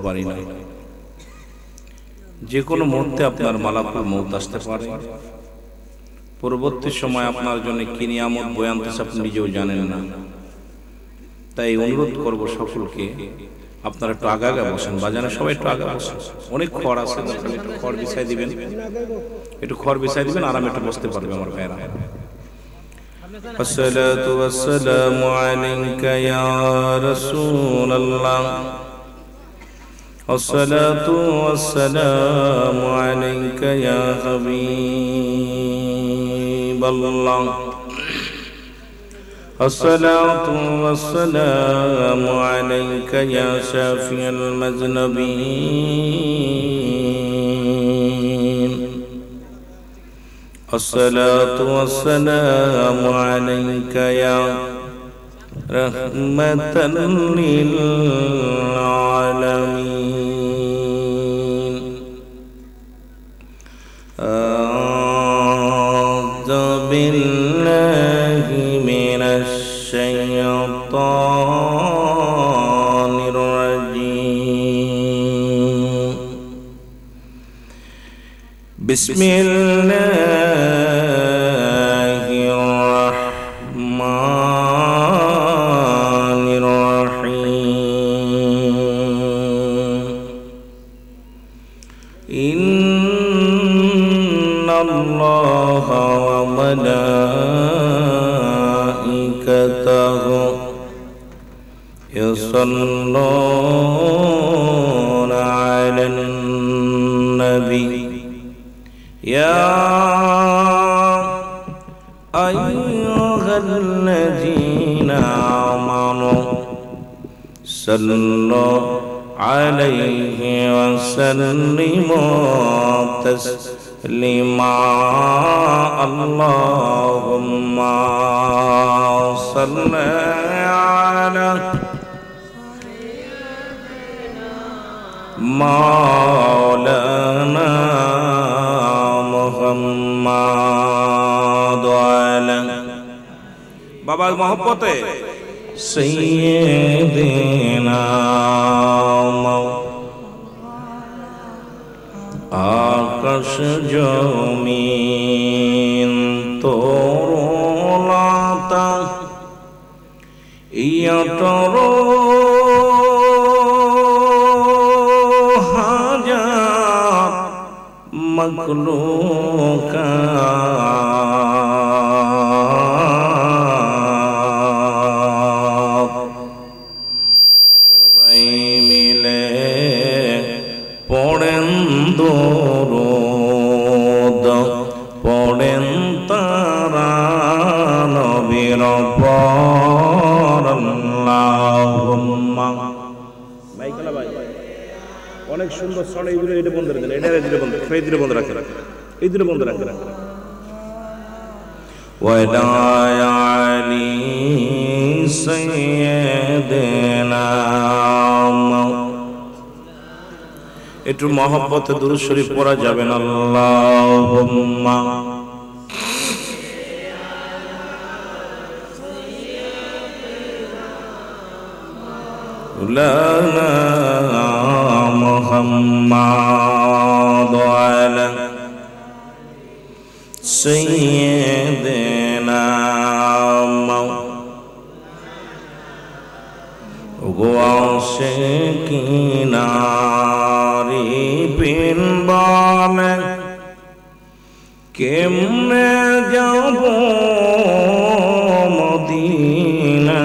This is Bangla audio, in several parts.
পারি না। যে কোনো মুহূর্তে আপনার মালাকুল মউত আসতে পারে। পরবর্তী সময় আপনার জন্য কি নিয়ামত বয়ে আনতেছে আপনি নিজেও জানেন না। তাই অনুরোধ করব সকলকে, আপনারা একটু আগা বসেন, বাজানে সবাই একটু আগা বসেন। অনেক খড় আছে, একটু খড় বিছাই দিবেন, একটু খড় বিছাই দিবেন, আরামে একটু বসতে পারবে আমার ভাইরা। আসসালাতু ওয়াসসালামু আলাইকা ইয়া রাসূলুল্লাহ, আসসালাতু ওয়াসসালামু আলাইকা ইয়া হাবিবাল্লাহ, আসসালাতু ওয়াসসালামু আলাইকা ইয়া শাফিয়াল মুযনিবিন, আসসালাতু ওয়াসসালামু আলাইকা ইয়া রাহমাতাল লিল আলামিন। আউযু বিল্লাহি মিনাশ শাইতানির রাজীম। বিসমিল্লাহির রাহমানির রাহিম। ইন্নাল্লাহা ওয়া মালাইকাতাহু ইউসাল্লুনা আলান নবী ইয়া আইয়ুহাল্লাযীনা আমানু সাল্লু আলাইহি ওয়া সাল্লিমু তাসলিমা। আল্লাহুম্মা সাল্লি আলা মাওলানা মুহাম্মাদ ওয়া আলা বাবার মহব্বতে সাইয়্যিদিনা আকাশ জমিন তরুলতা ইয়াতর হাজার মাখলুকাত সবাই মিলে পড়েন দরুদ, পড়েন তারা নবীর উপর। আল্লাহুম্মা মাইকেলা ভাই অনেক সুন্দর সরে এইগুলো, এটা বন্ধ করে দেন, এটা দিলে বন্ধ, এই দিলে বন্ধ রাখেন, এই দিলে বন্ধ রাখেন। ওয়ালা আলী সাইয়্যিদিনা, একটু মহব্বতে দুরূদ শরীফ পড়া যাবে না। আল্লাহুম্মা লানা মুহাম্মাদ ওয়া আলা সাইয়্যিদিনা ওয়াশিকিনা বিন বলে কেমনে যাব মদিনা,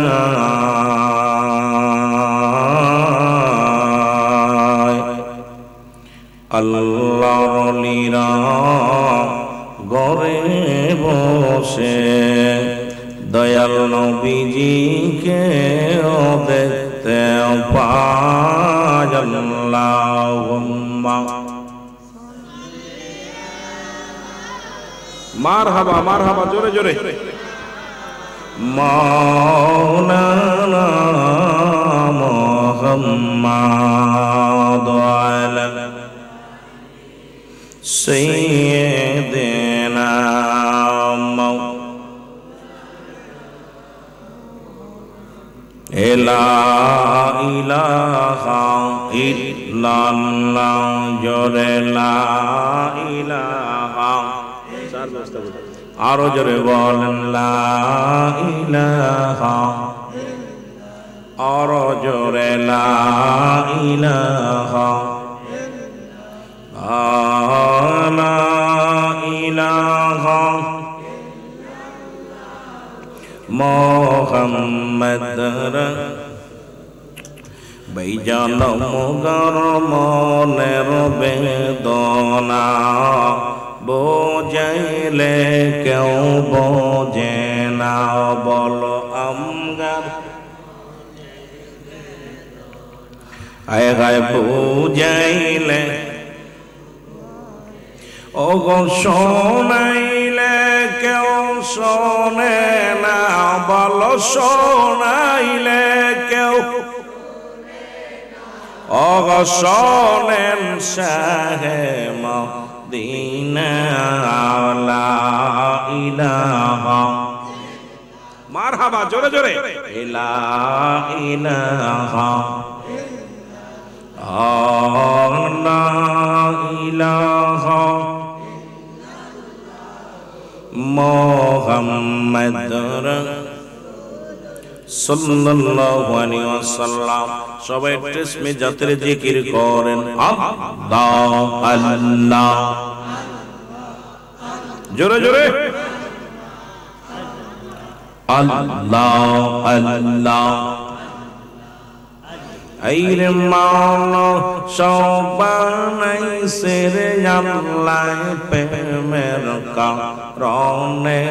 আল্লাহর ওলিরা ঘরে বসে দয়াল নবীজিকে দেখতে পায়। আল্লাহুম্মা মারহাবা মারহাবা, জোরে জোরে। মাওলানা মুহাম্মাদ আলা সাইয়্যিদিনা লা ইলাহা ইল্লাল্লাহ জোরে লা ইলাহা আরো জোরে বলেন লা ইলাহা আরো জোরে লা ইলাহা লা ইলাহা মুহাম্মদ ভাইজান মোগর মনের বেদনা বোঝাইলে কেউ বোঝে না বলো আমগার আয় গায় বুঝাইলে ও গো শোনাইলে কেউ শোনে না বলো শোনাইলে কেউ ও গো শোনেন শাহে মদিনা লা ইলাহা মারহাবা জোরে জোরে লা ইলাহা লা ইলাহা মুহাম্মাদুর সাল্লাল্লাহু আলাইহি ওয়াসাল্লাম সবাই তসবিহ জাতের জিকির করেন আল্লাহ আল্লাহ জোরে জোরে আল্লাহ আল্লাহ আইরে মাওলা সবাই সেরে আল্লাহ প্রেমের কারণে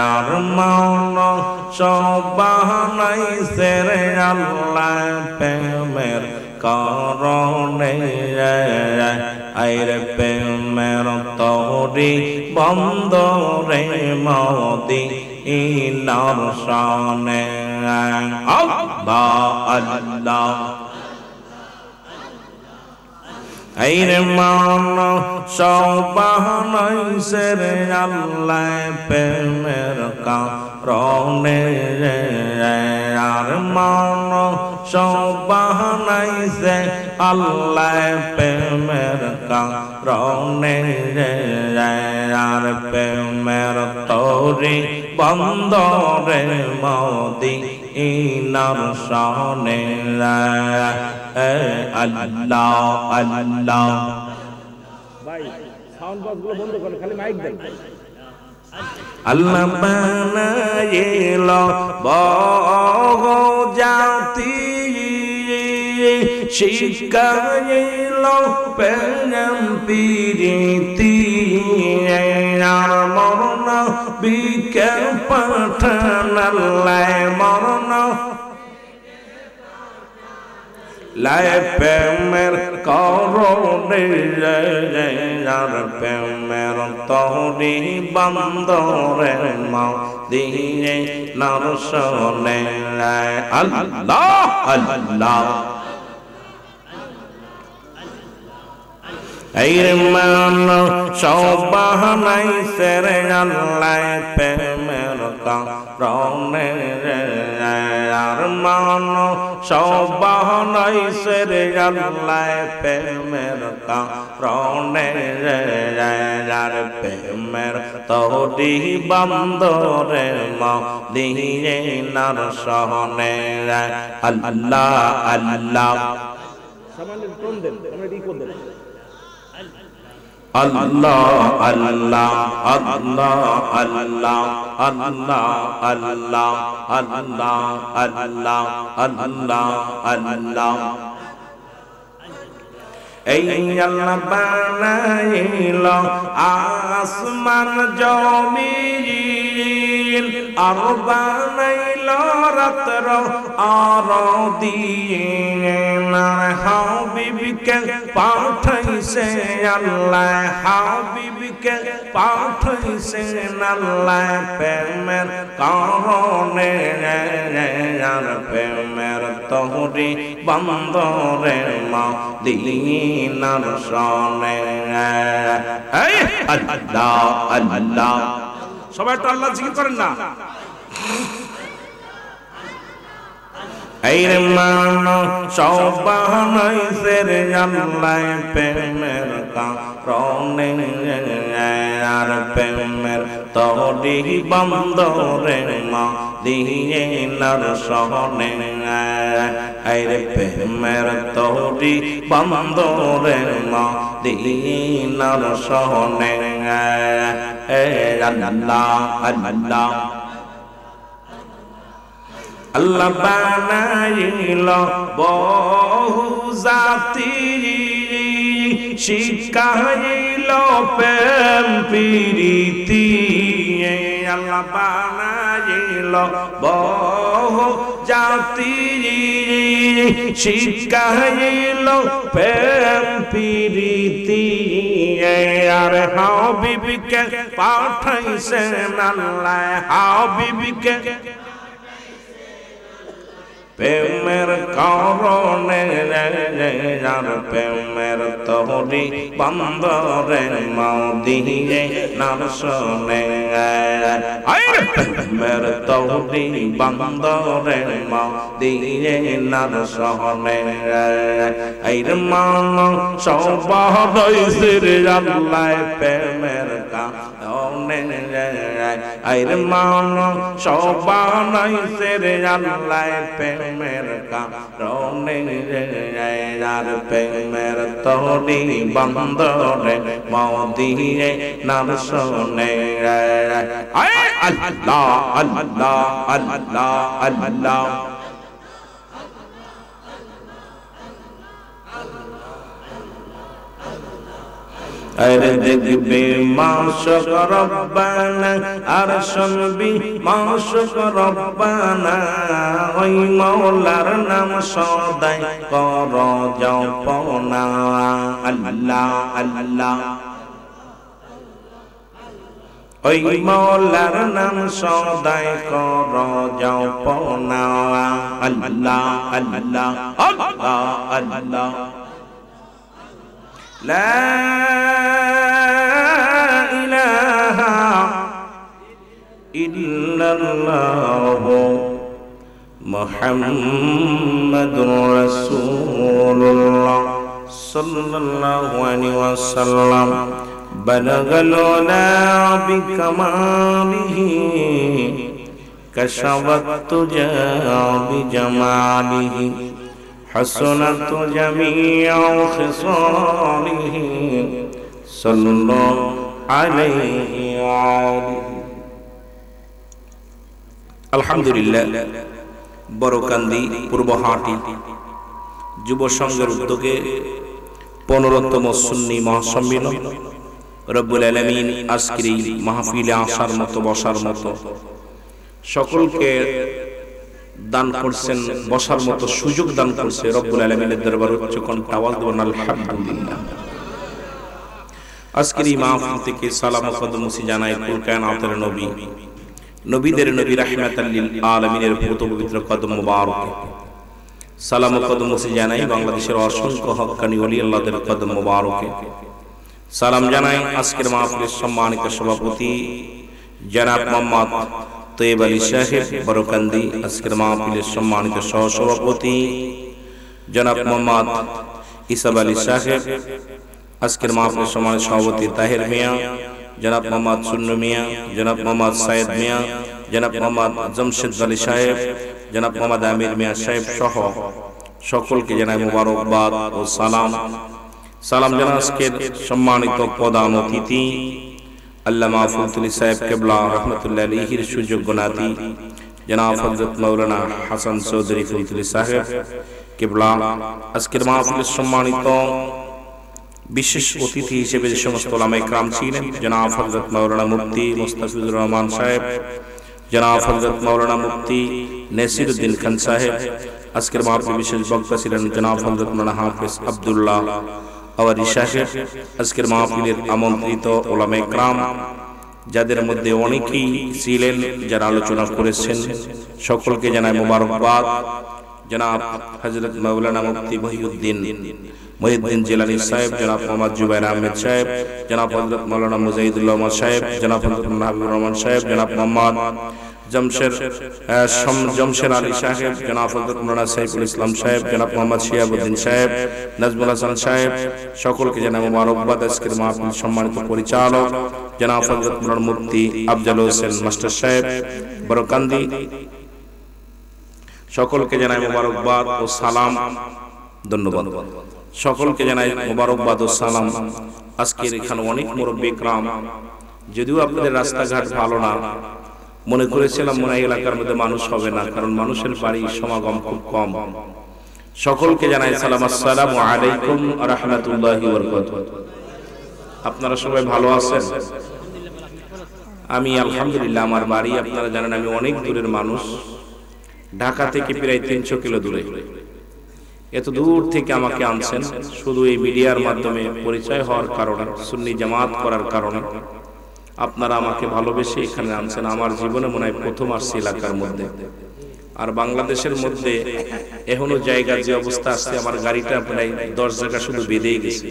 আর মাওলা সবাই সেরে আল্লাহ প্রেমের কারণে আইরে প্রেমের তরি বন্দরে মদি ইনার শানে আল্লাহ আল্লাহ আইরে মাওলা সবাই সেরে আল্লাহ প্রেমের কারণে আর মাওলা সবাই সে আল্লাহ প্রেমের কারণে আর প্রেমের তরি বন্দরে মদি ইনার শানে আল্লাহ আল্লাহ ভাই সাউন্ড বক্সগুলো বন্ধ করেন খালি মাইক দেন আল্লাহ বানাইল বহুজাতি শিখাইল প্রেম প্রীতি আর মরণ বিকে পাঠান আল্লাহ মরণ লাই প্রেমের করণে আর প্রেমের তরি বন্দরে মদিনে নার শোনে আল্লাহ আল্লাহ আইরে মানো সবাই সেরে আল্লাহ প্রেমের কারণে আর মানো সবাই সেরে আল্লাহ প্রেমের কারণে আর প্রেমের তরি বন্দরে মদিনে নার শোনে আল্লাহ আল্লাহ সামান্য টোন দেন আমরা রিকো দেন আল্লাহ আল্লাহ আল্লাহ আল্লাহ আল্লাহ আল্লাহ আল্লাহ আল্লাহ আল্লাহ আল্লাহ এই আল্লাহ বানাইল আসমান জমিন আর বানাইল রাত্র আর দিন হাবিবকে পাঠাইছে আল্লাহ হাবিবকে পাঠাইছে আল্লাহ প্রেমের কারণে আর প্রেমের তরি বন্দরে মদিনার শোনে আল্লাহ আল্লাহ সবাই তো আল্লাহ জিকির করেন না এই রে মানুষ বানাইছে রে আল্লাহ প্রেমের কারণে আর প্রেমের তরি বন্দরে মদিনার শহরে এই রে প্রেমের তরি বন্দরে মদিনার শহরে আল্লাহ আল্লাহ আল্লাহ বানাইল বহু জাতি শিখাইল প্রেম প্রীতি আল্লাহ বানাইল বহু জাতি শিখাইল প্রেম প্রীতি আর হাবিবকে পাঠাইছেন আল্লাহ হাবিবকে প্রেমের কারণে আর প্রেমের তরি বন্দরে মদিনার শহরে প্রেমের তরি বন্দরে মদিনার শহরে এই মানুষ বানাইছে রে আল্লাহ প্রেমের কারণে এই মানুষ বানাইছে রে আল্লাহ প্রেমের কারণে আর প্রেমের তরি বন্দরে মদিনার শহরে আল্লাহ আল্লাহ আল্লাহ আল্লাহ আরে দেখবে মাশক রব্বানা আর শুনবি মাশক রব্বানা ওই মাওলার নাম সদাই কর জপনা আল্লাহ আল্লাহ ওই মাওলার নাম সদাই কর জপনা আল্লাহ আল্লাহ আল্লাহ আল্লাহ لا إله إلا الله محمد رسول الله صلى الله عليه وسلم بلغ العلا بكماله كشف الدجى بجماله حسنت جميع خصاله صلى الله عليه وآله الحمد لله বড়কান্দি পূর্বহাটি যুব সংঘের উদ্যোগে 15তম সুন্নি মহাসম্মেলন রব্বুল আলামিন আজকের এই মাহফিলে আসার মতো বসার মতো সকলকে দান করছেন বসার মতো সুযোগ দান করছে রব্বুল আলামিনের দরবারে উচ্চ কণ্ঠে আওয়াজ দেন আলহামদুলিল্লাহ। আজকের এই মাহফিল থেকে সালাম ও কদমসি জানাই কুল কায়নাতের নবী নবীদের নবী রাহমাতাল লিল আলামিনের পবিত্র কদম মোবারক সালাম ও কদমসি জানাই বাংলাদেশের অসংখ্য হক্কানি ওলি আল্লাহদের কদম মোবারকে সালাম জানাই আজকের মাহফিলের সম্মানিত সভাপতি জনাব মোহাম্মদ তৈয়ব আলী সাহেব বড়কান্দি আজকের মাহফিলের সম্মানিত সহসভাপতি জনাব মোহাম্মদ ইসাব আলী সাহেব আজকের মাহফিলের সম্মানিত সভাপতি তাহের মিয়া জনাব মোহাম্মদ সুন্নু মিয়া জনাব মোহাম্মদ সাইদ মিয়া জনাব মোহাম্মদ জমশেদ আলী সাহেব জনাব মোহাম্মদ আমির মিয়া সাহেব সহ সকলকে জানাই মোবারকবাদ ও সালাম। সালাম জানাই আজকের সম্মানিত প্রধান অতিথি আল্লামা ফুলতুলি সাহেব কেবলা রহমতুল্লাহ আলাইহির সুযোগ্য নাতি জনাব হযরত মাওলানা হাসান চৌধুরী ফুলতুলি সাহেব কেবলা আজকের মাহফিলের সম্মানিত বিশেষ অতিথি হিসেবে যে সমস্ত ওলামায়ে কেরাম ছিলেন জনাব হযরত মাওলানা মুফতি মুস্তাফিজুর রহমান সাহেব জনাব হযরত মাওলানা মুফতি নাসিরউদ্দিন খান সাহেব আজকের মাহফিলে বিশেষ বক্তা ছিলেন জনাব হযরত মাওলানা হাফেজ আব্দুল্লাহ আওয়ারি সাহেব আজকের মাহফিলের আমন্ত্রিত ওলামায়ে কেরাম যাদের মধ্যে অনেকেই ছিলেন যারা আলোচনা করেছেন সকলকে জানাই মোবারকবাদ। জনাব হযরত মাওলানা মুফতি মহিউদ্দিন জিলানী সাহেব জনাব মোহাম্মদ জুবাইর আহমেদ সাহেব জনাব হযরত মাওলানা মুজাহিদুল্লাহ সাহেব জনাব হযরত হাবিবুর রহমান সাহেব জনাব মোহাম্মদ জমশের আলী সাহেব, জনাব হযরত মাওলানা সাইফুল ইসলাম সাহেব, জনাব মোহাম্মদ শিহাবুদ্দিন সাহেব, নাজমুল হাসান সাহেব, সকলকে জানাই মোবারকবাদ। আজকের মাহফিল সম্মানিত পরিচালক জনাব হযরত মাওলানা মুফতি আফজাল হোসেন মাস্টার সাহেব বড়কান্দি, সকলকে জানাই মোবারকবাদ ও সালাম। ধন্যবাদ। সকলকে জানাই মোবারকবাদ ও সালাম। আজকের এখানে অনেক মুরব্বি ইকরাম, যদিও আপনাদের রাস্তাঘাট ভালো না, মনে করেছিলাম মনে হয় এলাকার মধ্যে মানুষ হবে না, কারণ মানুষের বাড়ি সমাগম খুব কম। সকলকে জানাই সালাম, আসসালামু আলাইকুম ওয়া রাহমাতুল্লাহি ওয়া বারাকাতুহু। আপনারা সবাই ভালো আছেন? আমি আলহামদুলিল্লাহ। আমার বাড়ি আপনারা জানেন আমি অনেক দূরের মানুষ, ঢাকা থেকে প্রায় 300 কিলো দূরে। এত দূর থেকে আমাকে আনছেন শুধু এই মিডিয়ার মাধ্যমে পরিচয় হওয়ার কারণে, সুন্নি জামাত করার কারণে আপনারা আমাকে ভালোবেসে এখানে আনছেন। আমার জীবনে মনে হয় প্রথম আসছি এলাকার মধ্যে। আর বাংলাদেশের মধ্যে এখনো জায়গার যে অবস্থা আসছে, আমার গাড়িটা প্রায় 10 জায়গা শুধু বেঁধেই গেছে।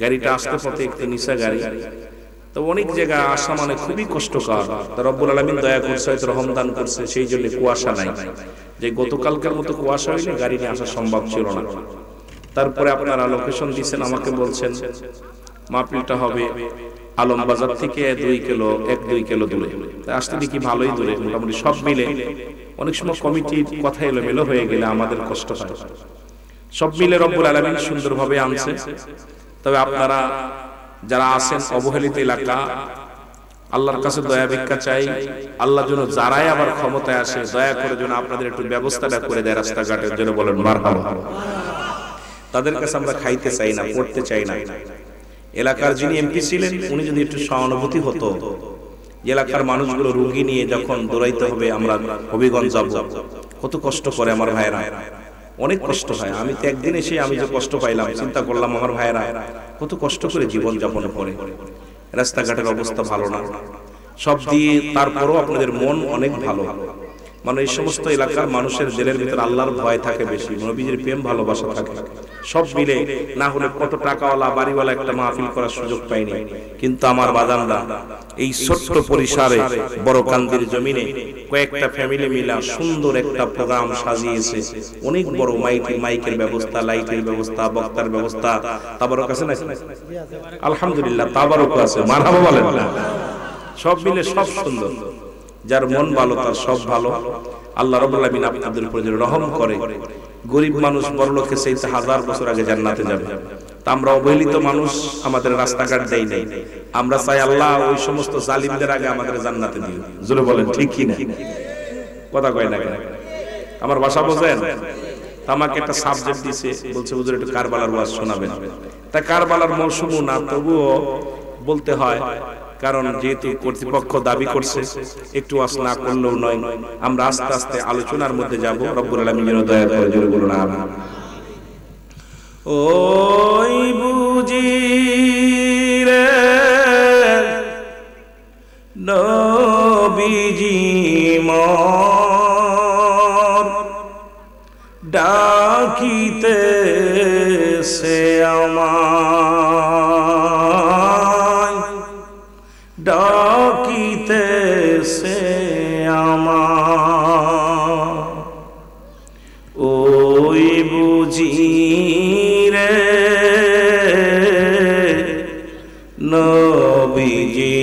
গাড়িটা আসতে পথে একটু নিচা গাড়ি, তো অনেক জায়গা আসা মানে খুবই কষ্টকর। রব্বুল আলামিন দয়া করছে, হয়তো রহম দান করছে, সেই জন্য কুয়াশা নাই। যে গতকালকার মতো কুয়াশা হইলে গাড়ি নিয়ে আসা সম্ভব ছিল না। তারপরে আপনারা লোকেশন দিয়েছেন, আমাকে বলছেন মাহফিলটা হবে আলমবাজার থেকে 2 কিলো দূরে। তাই আসতে দেখি ভালোই দূরে, মোটামুটি সব মিলে অনেক সময় কমিটির কথা এলোমেলো হয়ে গেলে আমাদের কষ্ট হয়। সব মিলে রব্বুল আলামিন সুন্দরভাবে আনছে। তবে আপনারা যারা আছেন অবহেলিত এলাকা, আল্লাহর কাছে দয়া ভিক্ষা চাই, আল্লাহ যেন যারাই আবার ক্ষমতায় আসে দয়া করে যেন আপনাদের একটু ব্যবস্থাটা করে দেয় রাস্তাঘাটের জন্য, বলেন মারহাবা। তাদের কাছে আমরা খাইতে চাই না, পড়তে চাই না। এলাকার যিনি এমপি ছিলেন উনি যদি একটু সহানুভূতি হতো, এলাকার মানুষগুলো রোগী নিয়ে যখন দৌড়াইতে হবে, আমরা হবিগঞ্জ যাব, কত কষ্ট করে আমার ভাইয়েরা, অনেক কষ্ট হয়। আমি তো একদিন এসে আমি যে কষ্ট পাইলাম, চিন্তা করলাম আমার ভাইয়েরা কত কষ্ট করে জীবন যাপন করে। রাস্তাঘাটের অবস্থা ভালো না, সব দিয়ে তারপরও আপনাদের মন অনেক ভালো। মানে এই সমস্ত এলাকার মানুষের দিলের ভিতরে আল্লাহর ভয় থাকে বেশি, নবীজির প্রেম ভালোবাসা থাকে। সব মিলে না হলে কত টাকাওয়ালা বাড়িওয়ালা একটা মাহফিল করার সুযোগ পাইনি। কিন্তু আমার বাজানরা এই ছোট্ট পরিসরে বড়কান্দির জমিনে কয়েকটা ফ্যামিলি মিলা সুন্দর একটা প্রোগ্রাম সাজিয়েছে। অনেক বড় মাইকের ব্যবস্থা, লাইটের ব্যবস্থা, বক্তার ব্যবস্থা। তাবারক আছে না? আলহামদুলিল্লাহ তাবারক আছে, মারহাবা বলেন না? সব মিলে সব সুন্দর। যার মন ভালো তার সব ভালো। আল্লাহ রাব্বুল আলামিন আপনাদের উপর যদি রহম করে, গরিব মানুষ বড়লোকের চাইতে 1000 বছর আগে জান্নাতে যাবে। তা আমরা অবহেলিত মানুষ, আমাদের রাস্তাঘাট দেই নাই। আমরা চাই আল্লাহ ওই সমস্ত জালিমদের আগে আমাদের জান্নাতে দিও। জোরে বলেন ঠিক কি না? কথা কয় না কেন? আমার ভাষা বোঝেন? আমাকে একটা সাবজেক্ট দিয়েছে, বলছে হুজুর একটু কারবালার ওয়াজ শোনাবেন। তা কারবালার মৌসুমও না, তবুও বলতে হয়, কারণ যেহেতু কর্তৃপক্ষ দাবি করছে, একটু ওয়াজ না করলেও নয়। আমরা আস্তে আস্তে আলোচনার মধ্যে যাব। রব্বুল আলামিন যেন দয়া করে, জোরে বলুন আমিন। ওই বুঝি রে নবীজি মোর ডাকিতেছে আমায়, ডাকিতেছে আমায়। ওই বুঝি রে নবীজি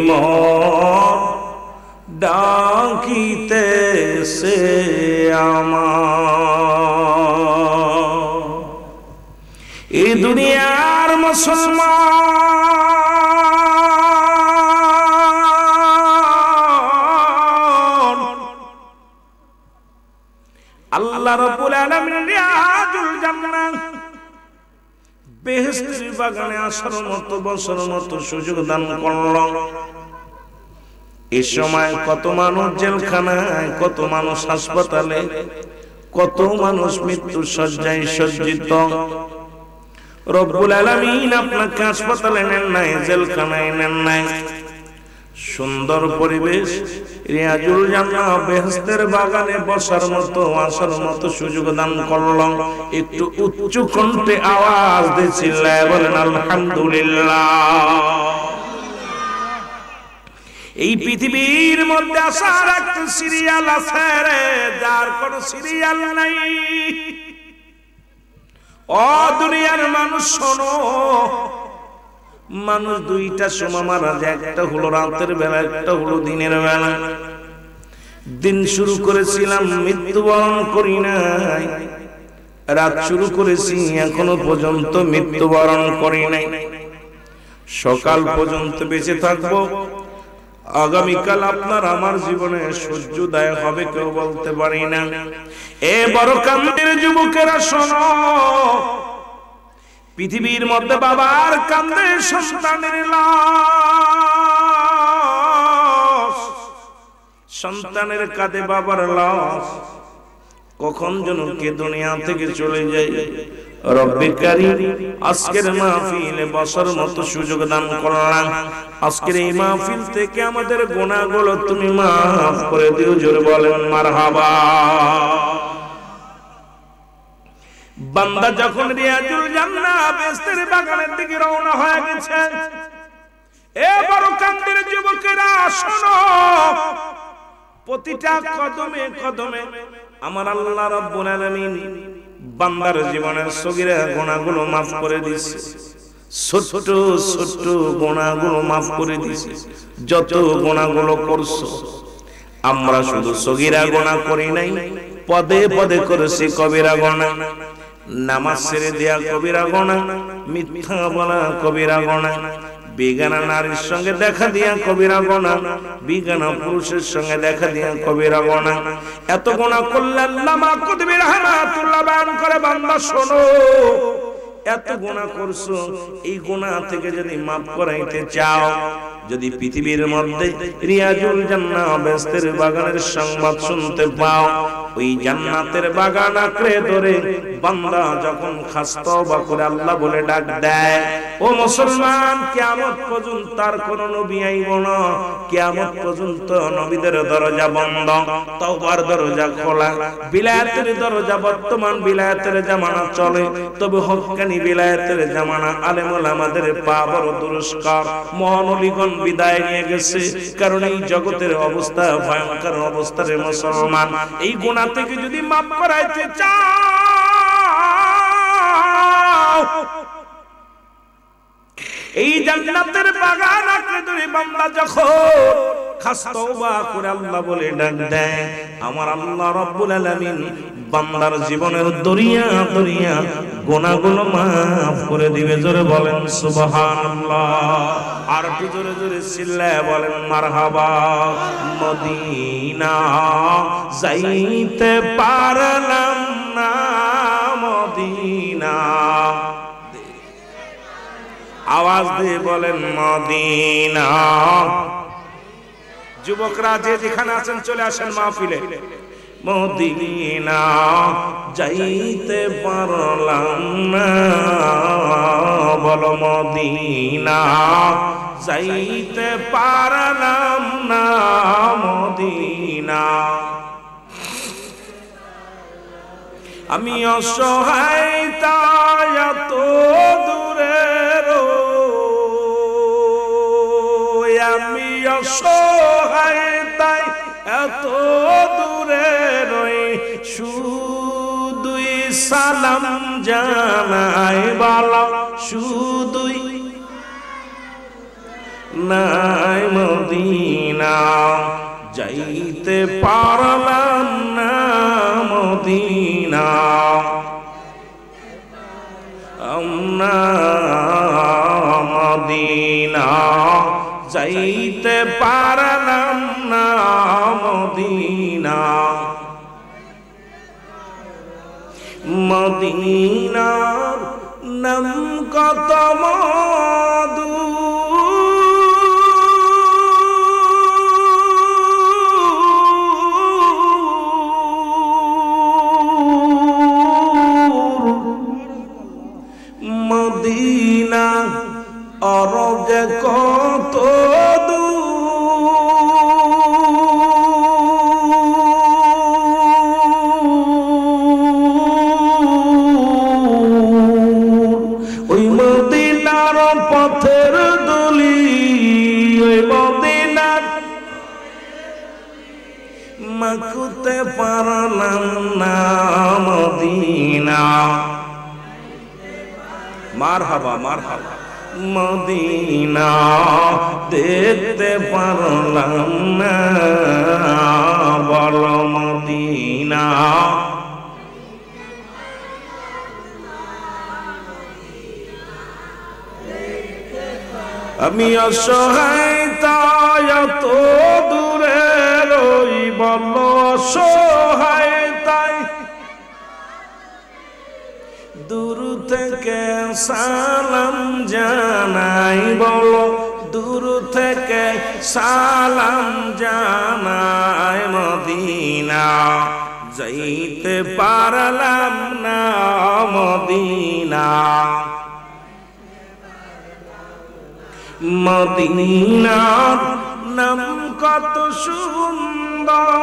মোর ডাকিতেছে আমায়। এই দুনিয়ার মুসলমান আল্লাহ রাব্বুল আলামিন রিয়াজুল জান্নাহ বেহেশতের বাগানে আসার মতো বসার মতো সুযোগ দান করল। এই সময় কত মানুষ জেলখানায়, কত মানুষ হাসপাতালে, কত মানুষ মৃত্যুর শয্যায় সজ্জিত। রব্বুল আলামিন আপনাকে হাসপাতালে নেন নাই, জেলখানায় নেন নাই, সুন্দর পরিবেশ রিয়াজুল জান্নাহ বেহেশতের বাগানে বসার মতো আসার মতো সুযোগ দান করল। একটু উচ্চ কণ্ঠে আওয়াজ দিয়েছিলেন, বলেন আলহামদুলিল্লাহ। এই পৃথিবীর মধ্যে আসার একটা সিরিয়াল আছে রে, যার কোনো সিরিয়াল নাই। ও দুনিয়ার মানুষ শোনো, মানুষ দুইটা সময় মারা যায়, একটা হলো রাতের বেলা, একটা হলো দিনের বেলা। দিন শুরু করেছিলাম, মৃত্যুবরণ করি নাই। রাত শুরু করেছি, এখনো পর্যন্ত মৃত্যুবরণ করি নাই। সকাল পর্যন্ত বেঁচে থাকবো। আগামীকাল আপনার আমার জীবনে সূর্যোদয় হবে কেউ বলতে পারি না। এ বড় কান্দের যুবকেরা শোনো, পৃথিবীর মধ্যে বাবার কান্দে সন্তানের লাশ, সন্তানের কাঁধে বাবার লাশ। কখন যেন কে দুনিয়া থেকে চলে যায়। রব্বে কারীম, আজকের মাহফিলে বসার মতো সুযোগ দান করলাম। আজকের এই মাহফিল থেকে আমাদের গুনাহগুলো তুমি মাফ করে দিও। জোরে বলেন মারহাবা। বান্দা যখন রিয়াজুল জান্নাহ বেহেশতের বাগানের দিকে রওনা হয়ে গেছে, এ বড় কান্দের যুবকেরা শোনো, প্রতিটা কদমে কদমে আমার আল্লাহ রাব্বুল আলামিন বান্দার জীবনের সগীরা গুনাহগুলো মাফ করে দিয়েছে। ছোট ছোট গুনাহগুলো মাফ করে দিয়েছে। যত গুনাহগুলো করছো, আমরা শুধু সগীরা গুনাহ করি নাই, পদে পদে করেছি কবিরা গুনাহ। নামাজ ছেড়ে দেয়া কবিরা গুনাহ, মিথ্যা বলা কবিরা গুনাহ, বেগানা নারীর সঙ্গে দেখা দিয়া কবিরা গুনাহ, বেগানা পুরুষের সঙ্গে দেখা দিয়া কবিরা গুনাহ। এত গুনাহ করলে আল্লামা কুতুবী রাহমাতুল্লাহ বয়ান করে, বান্দা শোনো, এত গুনাহ করছো, এই গুনাহ থেকে যদি মাফ করাইতে চাও, যদি পৃথিবীর মধ্যে রিয়াজুল জান্নাহ বেহেশতের বাগানের সংবাদ শুনতে পাও, ওই জান্নাতের বাগান আঁকড়ে ধরে বান্দা যখন খাস্তবা করে আল্লাহ বলে ডাক দেয়, ও মুসলমান, কিয়ামত পর্যন্ত তার কোন নবী আইব না। কিয়ামত পর্যন্ত নবীদের দরজা বন্ধ, তওবার দরজা খোলা। বিলায়াতের দরজা, বর্তমান বিলায়াতের জামানা চলে, তবে হক্কানি বিলায়াতের জামানা আলেম ওলামাদের পা বড় দুরস্কার। মহানবীগণ বিদায় নিয়ে গেছে, কারণ এই জগতের অবস্থা ভয়ঙ্কর অবস্থা রে মুসলমান। এই গুনাহ থেকে যদি মাফ করাইতে চাও, এই জান্নাতের বাগান আঁকড়ে ধরে বান্দা যখন খাস তওবা করে আল্লাহ বলে ডাক দেয়, আমার আল্লাহ রাব্বুল আলামিন বান্দার জীবনের দরিয়া দরিয়া গুনাহগুলো মাফ করে দিবে। জোরে বলেন সুবহানাল্লাহ। আর একটু জোরে জোরে চিল্লায় বলেন মারহাবা। মদিনা যাইতে পারলাম না, মদিনা, আওয়াজ দিয়ে বলেন মদিনা। যুবকরা যে যেখানে আছেন চলে আসেন মাহফিলে। মদিনা যাইতে পারলাম না, বলো মদিনা যাইতে পারলাম না, মদিনা। আমি অসহায় তাই এত দূরে, আমি অসহায় তাই এত দূরে রই, শুধুই সালাম জানাই বলো, শুধুই নাই মদিনা যাইতে পারলাম না, মদিনা। মদিনা যাইতে পারলাম না, মদিনা। মদিনার নাম কত মধু, মদিনা অরব যে কত পথের দলি, ওই মদিনার ছুতে পারলাম না মদিনা। মারহাবা মারহাবা। মদিনা দেখতে পারলাম না, বলো মদিনা। আমি অসহায় তাই এত দূরে রই, বলো অসহায় তাই দূর থেকে সালাম জানাই, বলো দূর থেকে সালাম জানাই। মদিনা যাইতে পারলাম না মদিনা। মদিনার নাম কত সুন্দর,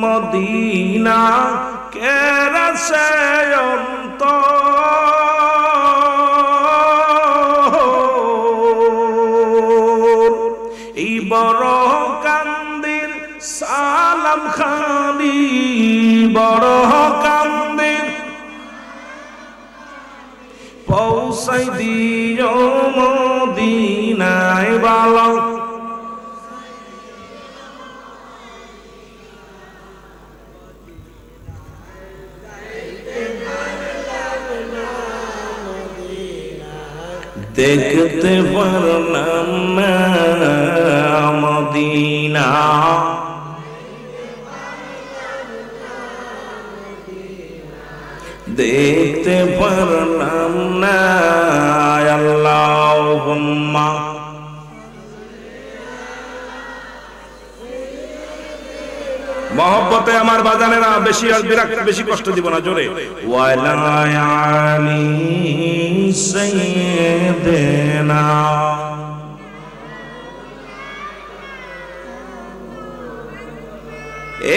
মদিনা কেরা সে অন্তর। এই বড় কান্দির সালাম খানি, বড় কান্দির পৌঁছাই দিও মদিনায়, বলো দেখতে পারলাম না মদিনা। দেখতে পারলাম না। আল্লাহুম্মা মহব্বতে আমার বাজানেরা বেশি আর বেশি কষ্ট দিব না, জোরে ওয়ালা আলী সাইয়্যিদিনা।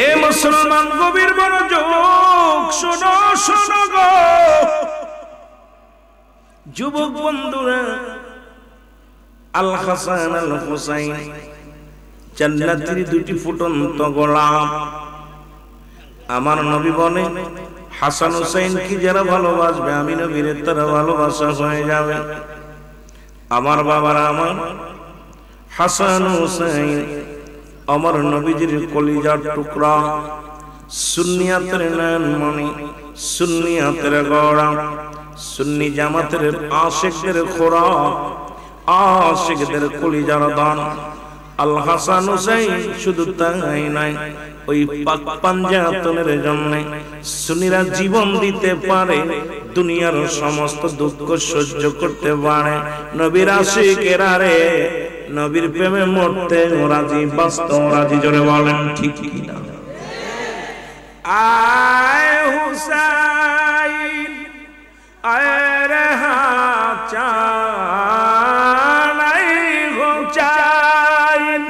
এ মুসলমান গভীর মনোযোগ, শোনো শোনো গো যুবক বন্ধুরা। আল হাসান আল হুসাইন জান্নাতের দুটি ফুটন্ত গোলাপ। আমার নবী বলে হাসান হুসাইন কি যারা ভালোবাসবে আমি নবীর তারা ভালোবাসা হয়ে যাবে। আমার বাবারা, আমার হাসান হুসাইন আমার নবীজির কলিজার টুকরা, সুন্নিয়াতের নয়নমণি, সুন্নিয়াতের গড়া, সুন্নি জামাতের আশিকদের খোরা, আশিকদের কলিজার দান। আল হাসান হুসাইন শুধু তাই নাই, ওই পাক পাঞ্জাতনের জন্য সুন্নিরা জীবন দিতে পারে, দুনিয়ার সমস্ত দুঃখ সহ্য করতে পারে। নবীর আশিকেরা রে নবীর প্রেমে মরতে রাজি, বাস্তব রাজি, জোরে বলেন ঠিক কি না? আয় হুসাইন আয় রে হাসান, আয় হুসাইন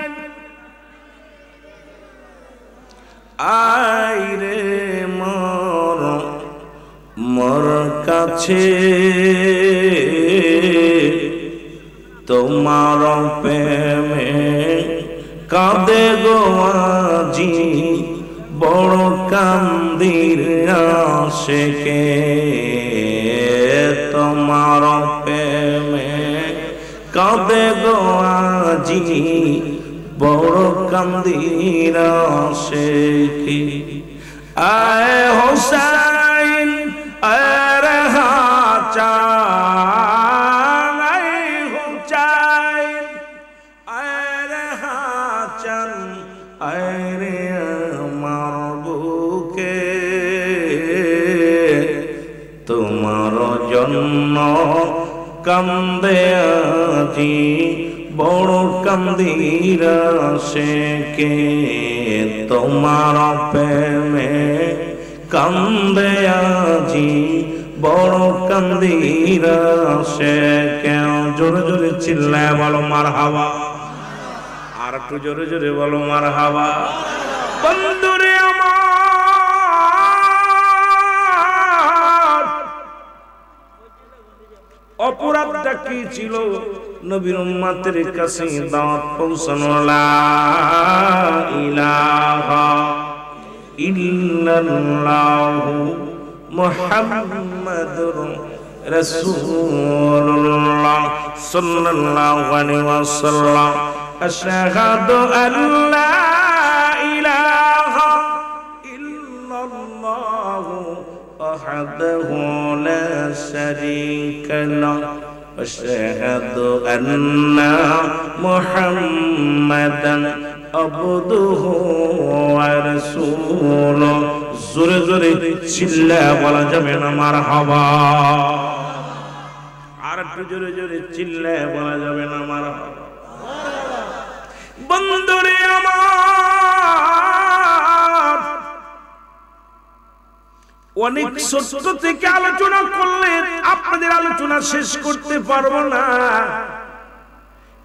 আয় রে মোর মোর কাছে, তোমার প্রেমে কাঁদে গো আজি বড় কান্দির আশিকে। তোমার প্রেমে কাঁদে গো আজি বড় কান্দির আশিকে। আয় হুসাইন আয় রে হাসান, আয় হুসাইন আয় রে হাসান, আয় রে আমার বুকে। তোমার জন্য কান্দে আজি বড় কান্দির আশিকে। তোমার প্রেমে কান্দে আজি বড় কান্দির আশিকে। জোরে জোরে চিল্লায় বলো মারহাবা, আর একটু জোরে জোরে বলো মারহাবা। বন্ধুরে আমার অপরাধটা কি ছিল? নবীর উম্মতের কাছে দাওয়াত পৌঁছানো, লা ইলাহা ইল্লাল্লাহু মুহাম্মাদুর রাসূলুল্লাহ সাল্লাল্লাহু আলাইহি ওয়াসাল্লাম। আশহাদু আল্লা ইলাহা ইল্লাল্লাহু ওয়াহদাহু লা শারীকা লাহু আশহাদু আন্না মুহাম্মাদান আবদুহু ওয়া রাসূলুহু। জোরে জোরে চিল্লায়া বলা যাবে না মারহাবা? আর একটু জোরে জোরে চিল্লায়া বলা যাবে না মারহাবা? বন্ধুরে আমার, অনেক সত্য থেকে আলোচনা করলে আপনাদের আলোচনা শেষ করতে পারবো না,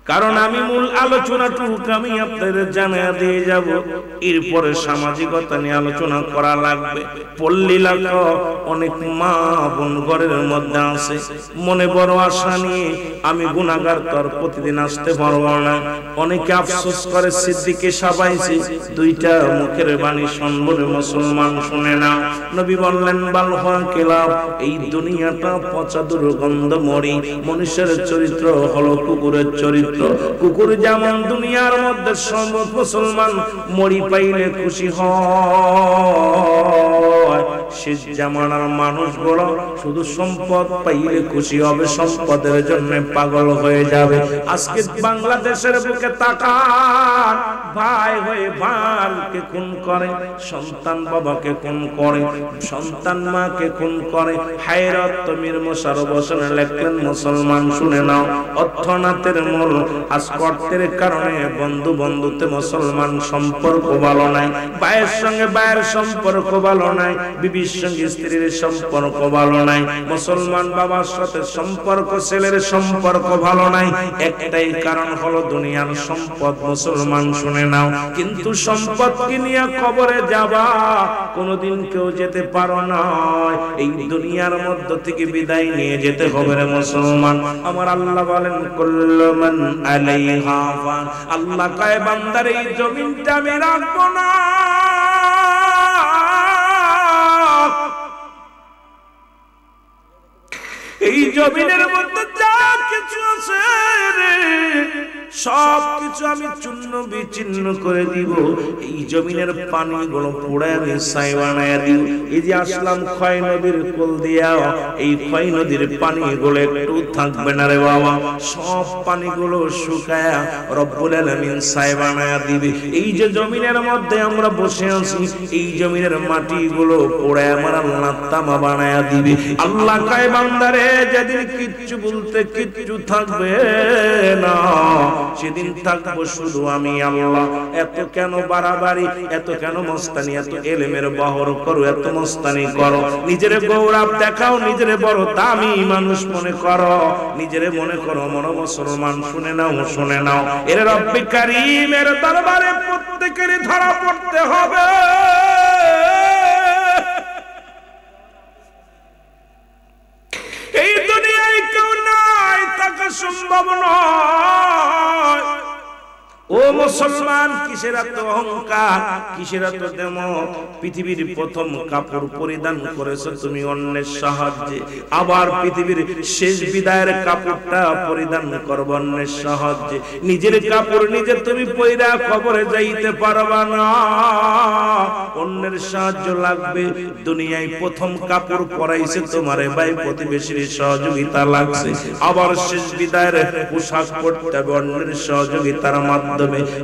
কারণ আমি মূল আলোচনাটুকু আমি আপনাদের জানিয়ে দিয়ে যাব। এরপরে সামাজিকতা নিয়ে আলোচনা করা লাগবে। পল্লী এলাকা অনেক মা বোন ঘরের মধ্যে আছে, মনে বড় আশা নিয়ে আমি গুনাহগার তোর প্রতিদিন আসতে পারবো না। অনেকে আফসোস করে সিদ্দিকে সাবাইছে, দুইটা মুখের বাণী শুনবরে মুসলমান শুনে না। নবী বললেন বালহা কেলাব, এই দুনিয়াটা পচা দুর্গন্ধ মরি, মনুষ্যের চরিত্র হলো কুকুরের চরিত্র। কুকুর যেমন দুনিয়ার মধ্যে সব মুসলমান মরি পাইলে খুশি হয়, শেষ জামানার মানুষগুলো শুধু সম্পদ পাইলে খুশি হবে, সম্পদের জন্য পাগল হয়ে যাবে। আজকে বাংলাদেশের বুকে তাকান, ভাই হয়ে ভাইকে খুন করে, সন্তান বাবাকে খুন করে, সন্তান মাকে খুন করে। হায়রত মীর মোশাররফ হোসেন লেখলেন, মুসলমান শুনে নাও, অর্থনাথের মূল আস্কর্তের কারণে বন্ধু বন্ধুতে মুসলমান সম্পর্ক ভালো নাই, ভাইয়ের সঙ্গে ভাইয়ের সম্পর্ক ভালো নাই, বিবির সঙ্গে স্ত্রীর সম্পর্ক ভালো নাই, মুসলমান বাবার সাথে সম্পর্ক, ছেলের সম্পর্ক ভালো নাই। একটাই কারণ হলো দুনিয়ার সম্পদ। মুসলমান শুনে নাও, কিন্তু সম্পদকে নিয়ে কবরে যাবা, কোনোদিন কেউ যেতে পারো না। এই দুনিয়ার মধ্য থেকে বিদায় নিয়ে যেতে হবে রে মুসলমান। আমার আল্লাহ বলেন কুল্লু মান আলাইহা ফান, আল্লাহ কয় বান্দার এই জমিনটা আমি রাখবো না, এই জমিনের মধ্যে যা কিছু আছে রে সব কিছু আমি চূর্ণ বিচ্ছিন্ন করে দিব। এই জমিনের পানিগুলো পুড়ে আমি ছাই বানায়া দিব। এই যে আসলাম ক্ষয় নদীর কোল দিয়া, এই ক্ষয় নদীর পানিগুলো একটু থাকবে না রে বাবা, সব পানিগুলো শুকায়া রব্বুল আলামিন ছাই বানায়া দিবে। এই যে জমিনের মধ্যে আমরা বসে আছি, এই জমিনের মাটিগুলো পুড়ে আমার আল্লাহ তামা বানায়া দিবে। আল্লাহ কয় বান্দারে, যেদিন কিচ্ছু বলতে কিচ্ছু থাকবে না, সেদিন থাকবো শুধু আমি আল্লাহ। এত কেন বাড়াবাড়ি, এত কেন মস্তানি, এত এলেমের বহর করো, এত মস্তানি করো, নিজের গৌরব দেখাও, নিজের বড় দামি মানুষ মনে করো, নিজের মনে করো মন মুসলমান। শুনে নাও, শুনে নাও, এর রব্বে কারীমের দরবারে প্রত্যেকেরই ধরা পড়তে হবে। এই দুনিয়ায় কেউ নাই, থাকা সম্ভব নয়। ও মুসলমান, কিসের এত অহংকার, কিসের এত দেম? পৃথিবীর প্রথম কাপড় পরিধান করেছো তুমি অন্যের সাহায্যে, আবার পৃথিবীর শেষ বিদায়ের কাপড়টা পরিধান করবো অন্যের সাহায্যে। নিজের কাপড় নিজে তুমি পয়রা কবরে যাইতে পারবা না, অন্যের সাহায্য লাগবে। দুনিয়ায় প্রথম কাপড় পরাইছে তোমারে ভাই প্রতিবেশীর সহযোগিতা লাগছে, আবার শেষ বিদায়ের পোশাক পরতে হবে অন্যের সহযোগিতার মাধ্যমে।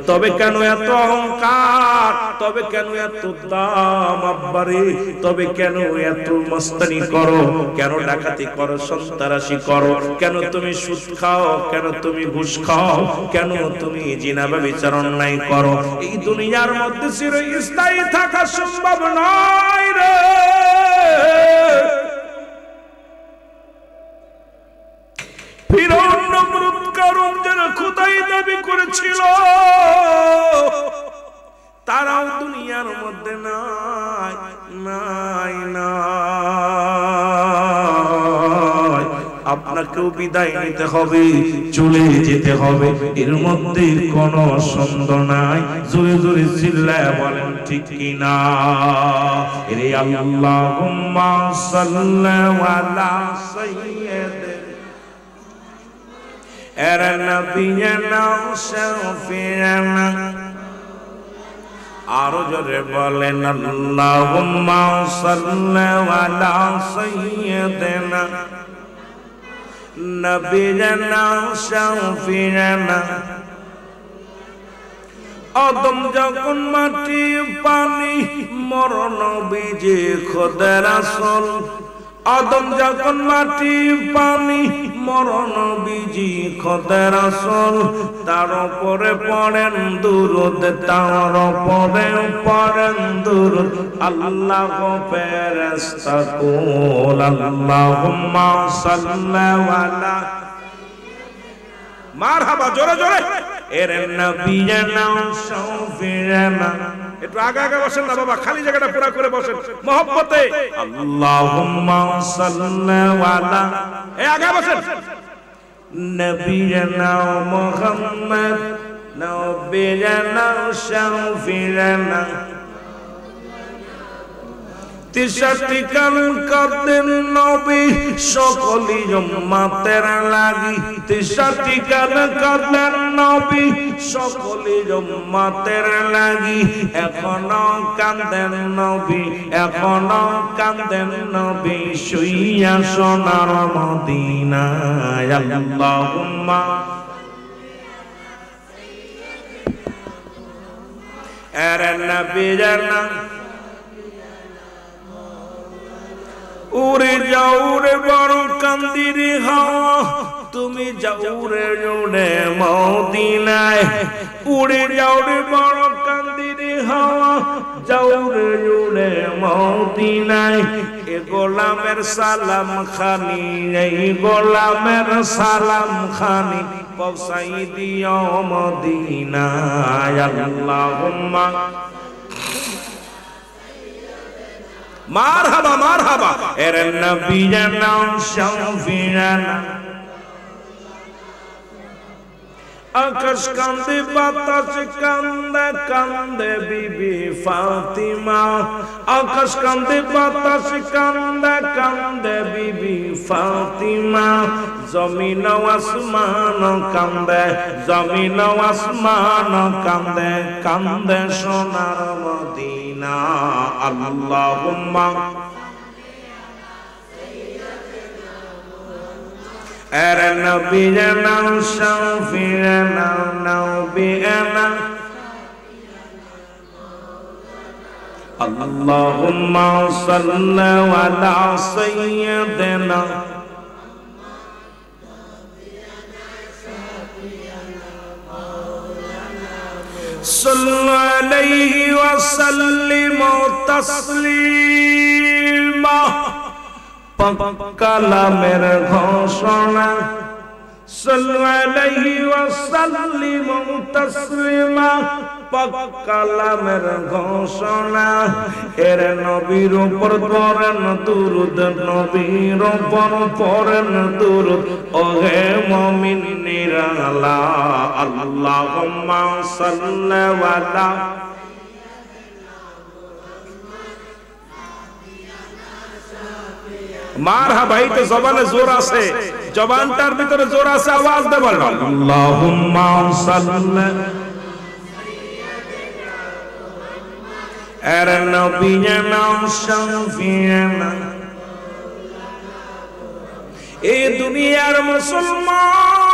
তবে কেন এত অহংকার, তবে কেন এত দাম আব্বারে, তবে কেন এত মস্তানি করো, কেন ডাকাতি করো, সন্ত্রাসী করো, কেন তুমি সুদ খাও, কেন তুমি ঘুষ খাও, কেন তুমি জিনা ব্যভিচার অন্যায় করো? এই দুনিয়ার মধ্যে চিরস্থায়ী থাকা সম্ভব নয় রে। ফিরআউন, নমরুদ, কারূন যারা খোদাই দাবি করেছিল, তারাও দুনিয়ার মধ্যে নাই, নাই, নাই। আপনাকেও বিদায় নিতে হবে, চলে যেতে হবে, এর মধ্যে কোনো সন্দেহ নাই। জোরে জোরে চিল্লায় বলেন ঠিক কিনা? রে আল্লাহুম্মা সাল্লি আলা সাইয়্যিদিনা নবিয়িনা শাফিয়ানা। আরো জোরে বলেন আল্লাহুম্মা সাল্লি আলা সাইয়্যিদিনা নবিয়িনা শাফিয়ানা। আদম যখন মাটি পানি মরণ বীজে খোদা রাসূল। আদম যখন মাটি পানি মরণ বীজি খোদা রাসূল। তার উপরে পড়েন দুরূদ, তার উপরে পড়েন দুরূদ। আল্লাহ ফেরেশতা কুল আল্লাহুম্মা সাল্লি আলা। মারহাবা, জোরে জোরে। এর নবিয়িনা শাফিয়ানা। একটু আগে আগে বসেন না বাবা, খালি জায়গাটা পুরো করে বসেন মহব্বতে। আল্লাহুম্মা সাল্লি আলা, এই আগে বসেন। নবিয়িনা মুহাম্মদ নবিয়িনা শাফিয়ানা। 63টি কাল করতেন নবী সকলি উম্মতের লাগি। 63টি কাল করতেন নবী সকলি উম্মতের লাগি। এখনো কান্দেন নবী, এখনো কান্দেন নবী শুইয়া সোনার মদিনায়। আল্লাহুম্মা আরে নবিয়িনা। উড়ে যাও রে বড় কান্দির হাওয়া, তুমি যাও রে উড়ে মদিনায়। উড়ে যাও রে বড় কান্দির হাওয়া, যাও রে উড়ে মদিনায়। এ গোলামের সালাম খানি, এই গোলামের সালাম খানি পৌঁছাই দিও মদিনায়। আল্লাহুম্মা মারহাবা মারহাবা। এর নবিয়িনা শাফিয়ানা। আকাশ কান্দে বাতাস কান্দে কান্দে বিবি ফাতিমা। আকাশ কান্দে বাতাস কান্দে কান্দে বিবি ফাতিমা। জমিন আসমান কান্দে, জমিন আসমান কান্দে কান্দে সোনার মদিনা। আল্লাহুম্মা আরে নবিয়িনা শাফিয়ানা নবিয়িনা। আল্লাহুম্মা সাল্লি আলা সাইয়্যিদিনা সাল্লু আলাইহি ওয়া সাল্লিমু তাসলিমা। পাক কালামের ঘোষণা সাল্লু আলাইহি ওয়া সাল্লিমু তাসলিমা। পাক কালামের ঘোষণা। এর নবীর উপর পড়েন দুরূদ, নবীর উপর পড়েন দুরূদ। ও হে মুমিনিরা আল্লাহুম্মা সাল্লি আলা। মারহাবা। এই তো জবানে জোর আছে, জবানটার ভিতরে জোর আছে, আওয়াজ দে বল আল্লাহুম্মা সাল্লি আলা নবিয়িনা শাফিয়ানা। এই দুনিয়ার মুসলমান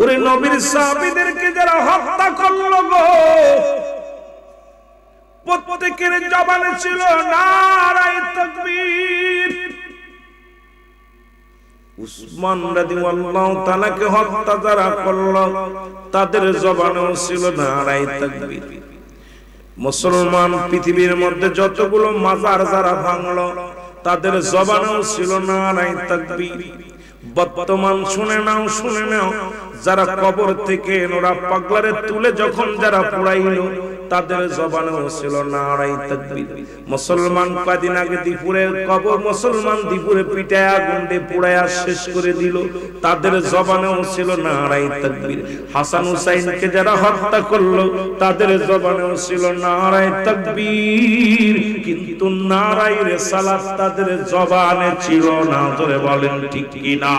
ওরে নবীর সাহাবীদেরকে যারা হত্যা করলো গো, প্রত্যেকের জবানে ছিল নারায়ে তাকবীর। উসমান রাদিয়াল্লাহু তাআলাকে হত্যা যারা করলো তাদের জবানেও ছিল নারায়ে তাকবীর। মুসলমান পৃথিবীর মধ্যে যতগুলো মাজার যারা ভাঙলো তাদের জবানেও ছিল নারায়ে তাকবীর। বর্তমান শুনে নাও, শুনে নাও, যারা কবর থেকে নোরা পাগলারে তুলে যখন যারা পুড়াইল তাদের জবানেও ছিল নারাই তাকবীর। মুসলমান কদিন আগে দুপুরে কবর মুসলমান দুপুরে পিটায় আগুন দিয়ে পুড়ায়া শেষ করে দিল, তাদের জবানেও ছিল নারাই তাকবীর। হাসান হুসাইনকে যারা হত্যা করলো তাদের জবানেও ছিল নারাই তাকবীর, কিন্তু নারাই রিসালাত তাদের জবানে ছিল না। জোরে বলেন ঠিক কি না?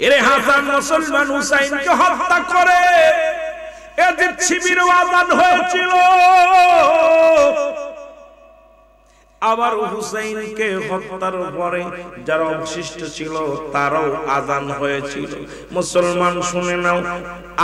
এরে হাসান মুসলমান হুসাইনকে হত্যা করে এদের শিবির আজান হয়েছিল, আবার হুসাইনকে হত্যার পরে যারা অবশিষ্ট ছিল তারাও আজান হয়েছিল। মুসলমান শুনে নাও,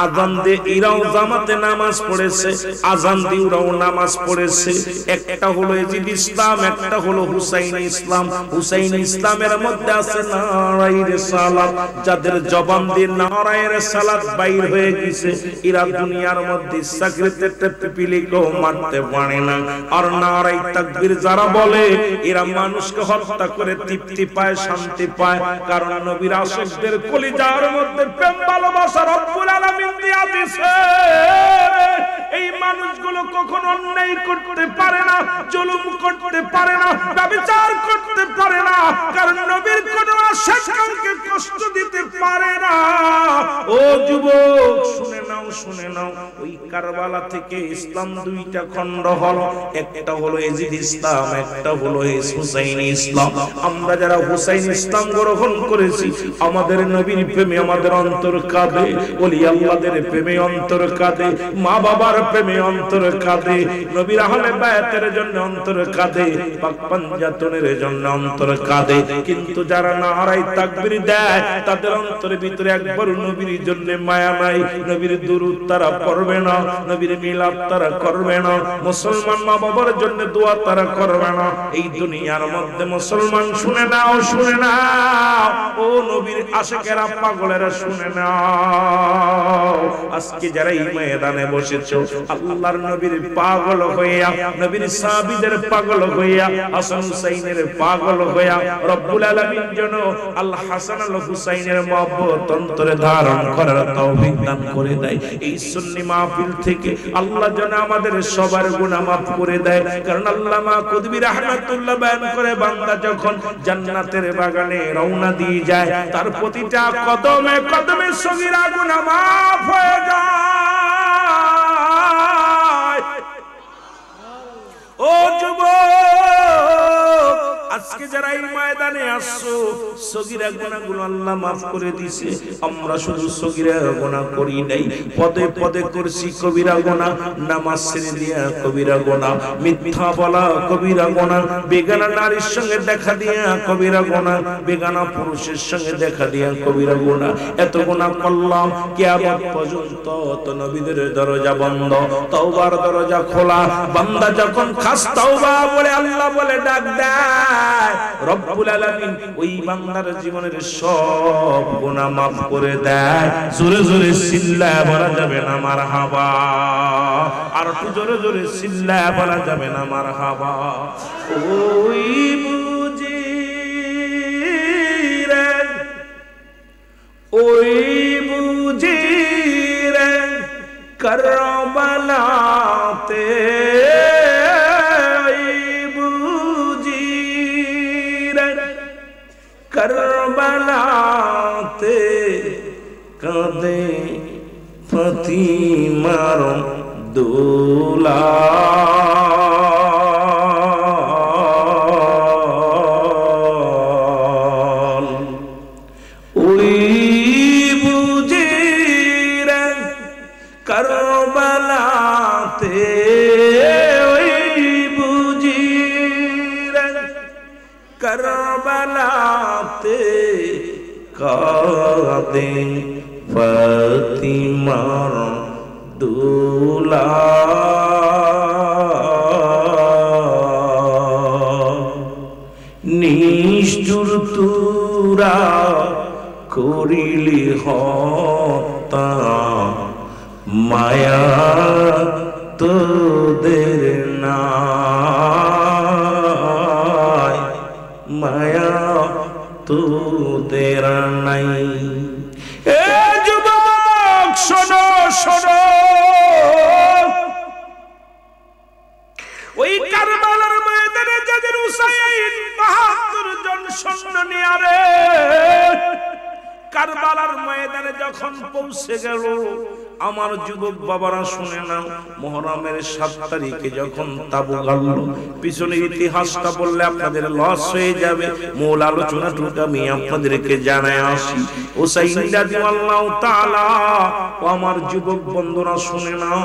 আজান দিয়ে এরাও জামাতে নামাজ পড়েছে, আজান দিয়ে ওরাও নামাজ পড়েছে। একটা হলো ইয়াজিদ ইসলাম, একটা হলো হুসাইন ইসলাম। হুসাইন ইসলামের মধ্যে আছে নারায়ে রিসালাত, যাদের জবান দিয়ে নারায়ে রিসালাত বাইর হয়ে গেছে এরা দুনিয়ার মধ্যে সাকরিতে পিপিলিকেও মারতে পারে না। আর নারায়ে তাকবীর যারা বলে এরা মানুষকে হত্যা করে তৃপ্তি পায়, শান্তি পায়, কারণ নবীর আশিকদের কলিজার মধ্যে প্রেম ভালোবাসা রব্বুল আলামিন দিয়া দিয়েছে। এই মানুষগুলো কখনো অন্যায় করতে পারে না, জুলুম করতে পারে না, ব্যভিচার করতে পারে না, কারণ নবীর কোন আশিককে কষ্ট দিতে পারে না। ও যুবক শুনে নাও, শুনে নাও, ওই কারবালা থেকে ইসলাম দুইটা খণ্ড হলো, একটা হলো ইয়াজিদ ইসলাম, একটা হলো হুসাইন ইসলাম। আমরা যারা হুসাইন ইসলাম গ্রহণ করেছি আমাদের নবীর প্রেমে আমাদের অন্তর কাঁদে, ওলি আল্লাহদের প্রেমে অন্তর কাঁদে, মা বাবার প্রেমে অন্তর কাঁদে, নবীর আহলে বায়াতের জন্য অন্তর কাঁদে, পাক পাঞ্জাতনের জন্য অন্তর কাঁদে। কিন্তু যারা নারায়ে তাকবীর দেয় তাদের অন্তরের ভিতরে একবার নবীর জন্য মায়া নাই, নবীর দুরূদ তারা পড়বে না, নবীর মিলাদ তারা করবে না, মুসলমান মা বাবার জন্য দোয়া তারা করবে না। এই দুনিয়ার মধ্যে মুসলমান শুনে নাও, শুনে নাও, ও নবীর আশিকেরা পাগলেরা শুনে নাও, আজকে যারা এই ময়দানে বসেছো আল্লাহর নবীর পাগল হইয়া, নবীর সাহাবীদের পাগল হইয়া, হাসান হুসাইনের পাগল হইয়া রব্বুল আলামিন যেন আল হাসান আল হুসাইনের মহব্বত অন্তরে ধারণ করার তৌফিক দান করে দেয়। এই সুন্নি মাহফিল থেকে আল্লাহ যেন আমাদের সবার গুনাহ মাফ করে দেয়, কারণ আল্লামা কুতুবী রাহমাতুল্লাহ বয়ান করে বান্দা যখন জান্নাতের বাগানে রওনা দিয়ে যায় তার প্রতিটা কদমে কদমে সগীরা গুনাহ মাফ হয়ে যায়। ও যুবক আজকে যারা এই ময়দানে আসছো সগীরা গুনাহগুলো আল্লাহ মাফ করে দিয়েছে। আমরা শুধু সগীরা গুনাহ করি নাই, পদে পদে করছি কবিরা গুনাহ, নামাজ ছেড়ে দিয়া কবিরা গুনাহ, মিথ্যা বলা কবিরা গুনাহ, বেগানা নারীর সঙ্গে দেখা দিয়া কবিরা গুনাহ, বেগানা পুরুষের সঙ্গে দেখা দিয়া কবিরা গুনাহ। এত গুনাহ করলাম কিয়ামত পর্যন্ত তো নবীদের দরজা বন্ধ, তওবার দরজা খোলা। বান্দা যখন খাস তওবা বলে আল্লাহ বলে ডাক দেয় রব্বুল আলামিন ওই বান্দার জীবনের সব গুনাহ মাফ করে দেয়। জোরে জোরে চিল্লায়া বলা যাবে না মারহাবা, আর একটু জোরে জোরে চিল্লায়া বলা যাবে না মারহাবা। ওই বুঝি রে, ওই বুঝি রে কারবালাতে, কারবালাতে কাঁদে ফাতিমার দোলা, ওই বুঝি রে কারবালাতে, ওই বুঝি রে কারবালাতে কাঁদে ফাতিমার দোলা। নিষ্ঠুর তুরা করিলি হত্যা, মায়া তোদের নাই, মায়া তোদের নাই। যখন পৌঁছে গেল, আমার যুবক বাবারা শুনে নাও, মুহররমের ৭ তারিখে যখন তাবু গাড়ল, পিছনের ইতিহাসটা বললে আপনাদের লস হয়ে যাবে, মূল আলোচনাটুকু আমি আপনাদেরকে জানাই আসি। হুসাইন রাদিয়াল্লাহু তাআলা, ও আমার যুবক বন্ধুরা শুনে নাও,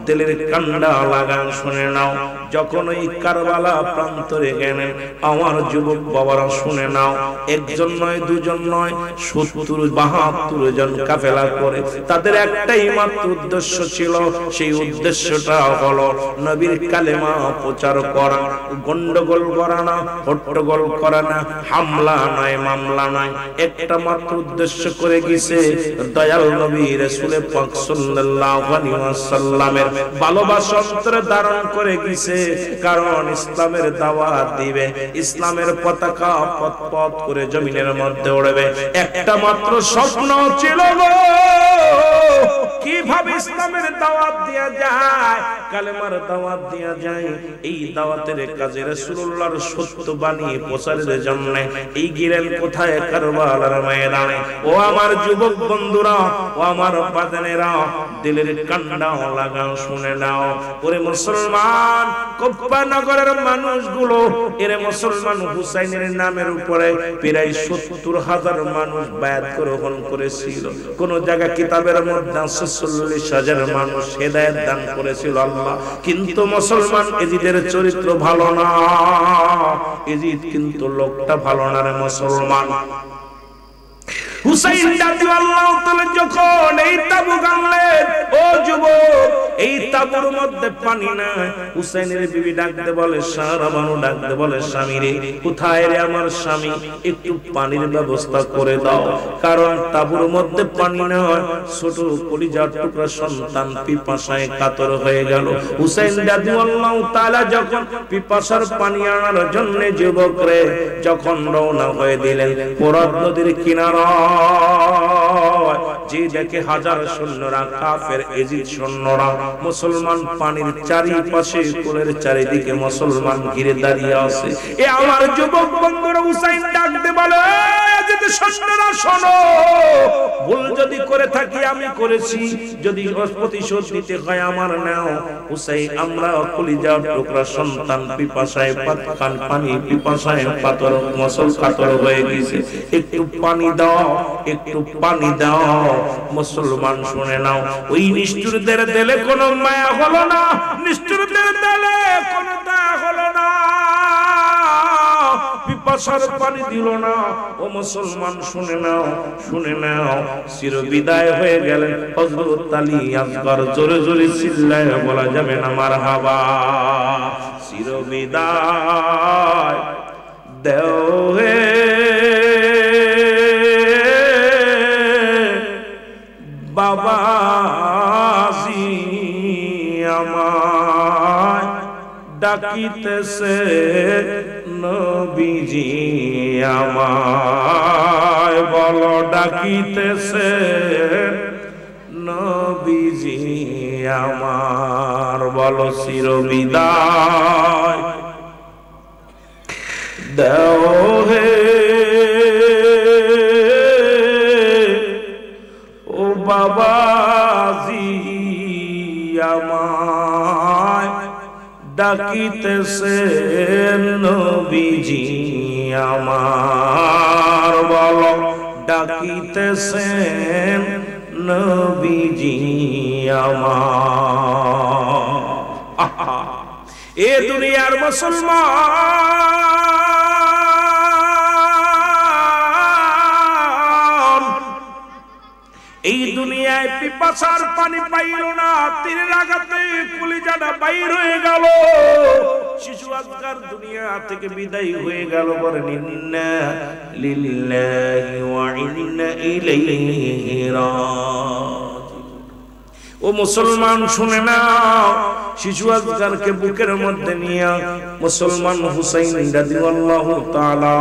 দিলের কান্ডা লাগান শুনে নাও, যখন ওই কারবালা প্রান্তরে গেলেন, আমার যুবক বাবারা শুনে নাও, একজন নয় দুজন নয়, ৭০-৭২ জন কাফেলা করে, তাদের একটাই মাত্র উদ্দেশ্য ছিল, সেই উদ্দেশ্যটা হলো নবীর কালেমা প্রচার করা, গন্ডগোল করা না, হট্টগোল করা না, হামলা নয় মামলা নয়, একটা মাত্র উদ্দেশ্য করে গেছে, দয়াল নবী রাসূল পাক সাল্লাল্লাহু আলাইহি ওয়াসাল্লামের ভালোবাসা অন্তরে ধারণ করে গেছে, কারণ ইসলামের দাওয়াত দিবে, ইসলামের পতাকা পথ করে জমিনের মধ্যে উড়বে, একটা মাত্র স্বপ্ন ছিল গো, কিভাবে ইসলামের দাওয়াত দেয়া যায়, কালেমার দাওয়াত দেয়া যায়। এই দাওয়াতের কাজে রাসূলুল্লাহর সত্য বাণী প্রচারের জন্য এই গিরেন কোথায়? কারবালার ময়দানে। ও আমার যুবক বন্ধুরা, ও আমার বাজানেরা, দিলের কান্না লাগাও শুনে নাও, ওরে মুসলমান কুফা নগরের মানুষগুলো, এরে মুসলমান হুসাইনের নামের উপরে প্রায় ৭০,০০০ মানুষ বায়াত গ্রহণ করেছিল। কোন জায়গা কিতাবের মধ্যে ৪০,০০০ মানুষ হেদায়েত দান করেছিল আল্লাহ। কিন্তু মুসলমান এজিদের চরিত্র ভালো না, এজিদ কিন্তু লোকটা ভালো না রে মুসলমান। হুসাইন রাদিয়াল্লাহু তাআলা যখন এই তাবু গানলেন, ও যুবক, এই তাবুর মধ্যে পানি নাই। হুসাইনের বিবি ডাকতে বলে, সারাবানু ডাকতে বলে, স্বামী রে, কোথায় রে আমার স্বামী, একটু পানির ব্যবস্থা করে দাও, কারণ তাবুর মধ্যে পানি নাই। ছোট কলিজার টুকরা সন্তান পিপাসায় কাতর হয়ে গেল। হুসাইন রাদিয়াল্লাহু তাআলা যখন পিপাসার পানি আনার জন্য যুবক রে যখন রওনা হয়ে দিলেন ফোরাত নদীর কিনারা, যে দেখে হাজার সৈন্যরা, কাফের এজিদ সৈন্যরা, মুসলমান পানির চারিপাশে, কোলের চারিদিকে মুসলমান ঘিরে দাঁড়িয়ে আছে। এ আমার যুবক বন্ধুরা, হুসাইন ডাকতে বলে, এজিদ সৈন্যরা শোনো, ভুল যদি করে থাকি আমি করেছি, যদি প্রতিশোধ নিতে হয় আমার নাও। হুসাইন, আমরা কলিজার টুকরা সন্তান পিপাসায় পানি পিপাসায় পাথর মসল কাতর হয়ে গেছে, একটু পানি দাও, একটু পানি দাও। মুসলমান শুনে নাও, ওই নিষ্ঠুরদের দিলে কোনো মায়া হলো না, নিষ্ঠুরদের দিলে কোনো দয়া হলো না, পিপাসার পানি দিল না। ও মুসলমান শুনে নাও, শুনে নাও, চির বিদায় হয়ে গেলেন হযরত আলী আসগর। জোরে জোরে চিল্লায় বলা যাবে না মারহাবা। চির বিদায় দেও হে বাবাজি, আমায় ডাকিতেছে নবীজি, আমায় বলো ডাকিতেছে নবীজি আমার, বলো চির বিদায় দেও হে ও বাবাজি, আমায় ডাকিতেছে নবীজি আমার, বলো ডাকিতেছেন নবীজি আমার। এ দুনিয়ার মুসলমান এই দুনিয়ায় পিপাসার পানি পাইল না, তীরের আঘাতে কলিজাটা বাইর হয়ে গেল। শিশু আজকার দুনিয়া থেকে বিদায় হয়ে গেল। বলেন ইন্না লিল্লাহি ওয়া ইন্না ইলাইহি রাজিউন। ও মুসলমান শুনে নাও, শিশু আজকারকে বুকের মধ্যে নিয়ে মুসলমান হুসাইন রাদিয়াল্লাহু তাআলা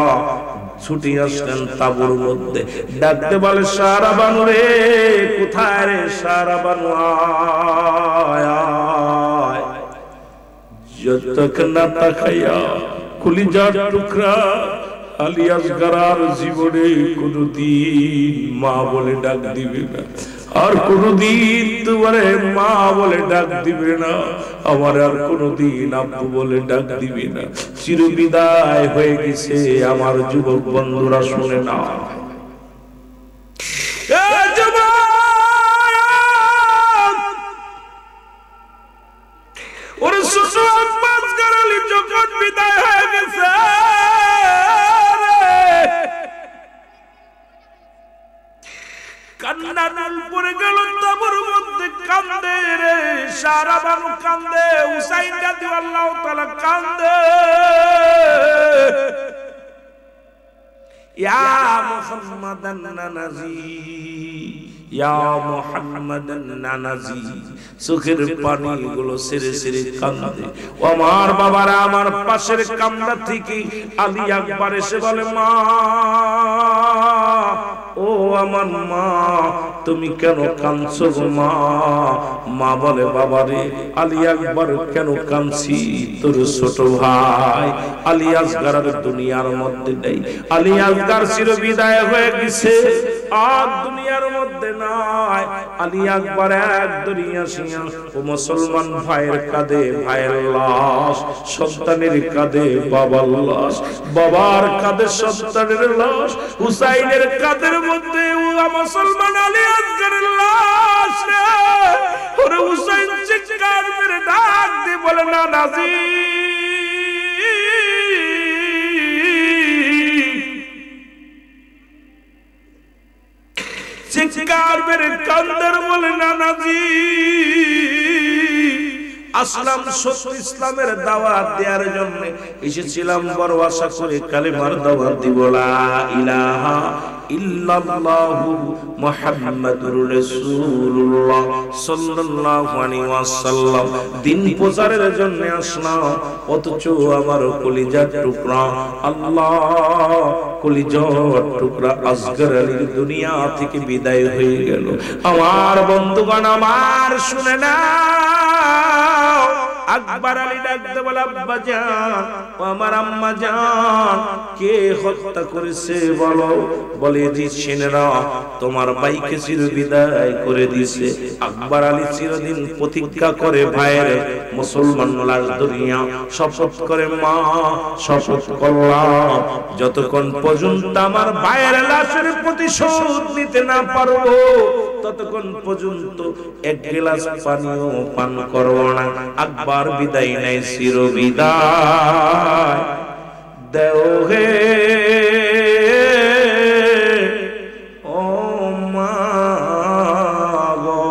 ছুটি আসলেন তাবুর মধ্যে। ডাকতে বলে, সারাবানু রে, কোথায় রে সারাবানু, আয়। যতক্ষণ না তাকাইয়া কলিজার টুকরা আলী আসগর জীবনে কোনদিন মা বলে ডাক দিবে না, আর কোনদিন তোমার মা বলে ডাক দিবে না, আমার আর কোনদিন আব্বু বলে ডাক দিবে না। চিরবিদায় হয়ে গেছে। আমার যুবক বন্ধুরা শুনে না, ওরে ছোট আব্বাস গারালি যখন বিদায় হয়ে গেছে, কান্না নাল পড়ে গেল, তাবুর মধ্যে কান্দে রে, সারা বানু কান্দে, হুসাইন রাদিয়াল্লাহু তাআলা কান্দে। ইয়া মুহাম্মাদান নানাজি, ইয়া মুহাম্মাদান নানাজি, চোখের পানিগুলো সেরে সেরে কান্দে। ও আমার বাবারা, আমার পাশের কামরা থেকে আলী আকবর এসে বলে, মা, ও আমার মা, তুমি কেন কাঁদছো গো মা? মা বলে, বাবারে আলী আকবর কেন কাঁদছি? তোর ছোট ভাই আলী আসগর দুনিয়ার মধ্যে নেই। আলী আসগর চিরবিদায় হয়ে গেছে, আর দুনিয়ার মধ্যে নাই। আলী আকবর এক দুনিয়া শিয়া ও মুসলমান ভাইয়ের কাঁধে ভাইয়ের লাশ, সন্তানের কাঁধে বাবার লাশ, বাবার কাঁধে সন্তানের লাশ, হুসাইনের কাঁধের মধ্যে মুসলমান আলী আসগরের লাশ। ওরে হুসাইন চিৎকার মেরে ডাক দিয়ে বলে, না নাজি, চিৎকার মেরে কান্দার বলে, নানাজি, আসলাম সত্য ইসলামের দাওয়াত দেওয়ার জন্য এসেছিলাম, বড় আশা করে কালেমার দাওয়াত দিব, লা ইলাহা ইল্লাল্লাহু মুহাম্মাদুর রাসূলুল্লাহ সাল্লাল্লাহু আলাইহি ওয়াসাল্লাম। দিন প্রচারের জন্য আসলাম, অথচ আমার কলিজার টুকরা আল্লাহ, কলিজার টুকরা আসগর আলীর দুনিয়া থেকে বিদায় হয়ে গেল। আমার বন্ধুগণ, আমার শুনে না, আকবর আলী ডাকতে বলে, আব্বা জান, ও আমার আম্মা জান, কে হত্যা করেছে বলো? বলে, জি সেনারা তোমার ভাইকে চিরবিদায় করে দিয়েছে। আকবর আলী চিরদিন প্রতিজ্ঞা করে ভাইয়ের মুসলমান লাশ দুনিয়া, শপথ করে, মা শপথ করলাম যতক্ষণ পর্যন্ত আমার ভাইয়ের লাশের প্রতিশোধ নিতে না পারবো, ততক্ষণ পর্যন্ত এক গ্লাস পানিও পান করব না। আকবর বিদায় নেয়, চিরবিদায় দেও হে ও মা গো,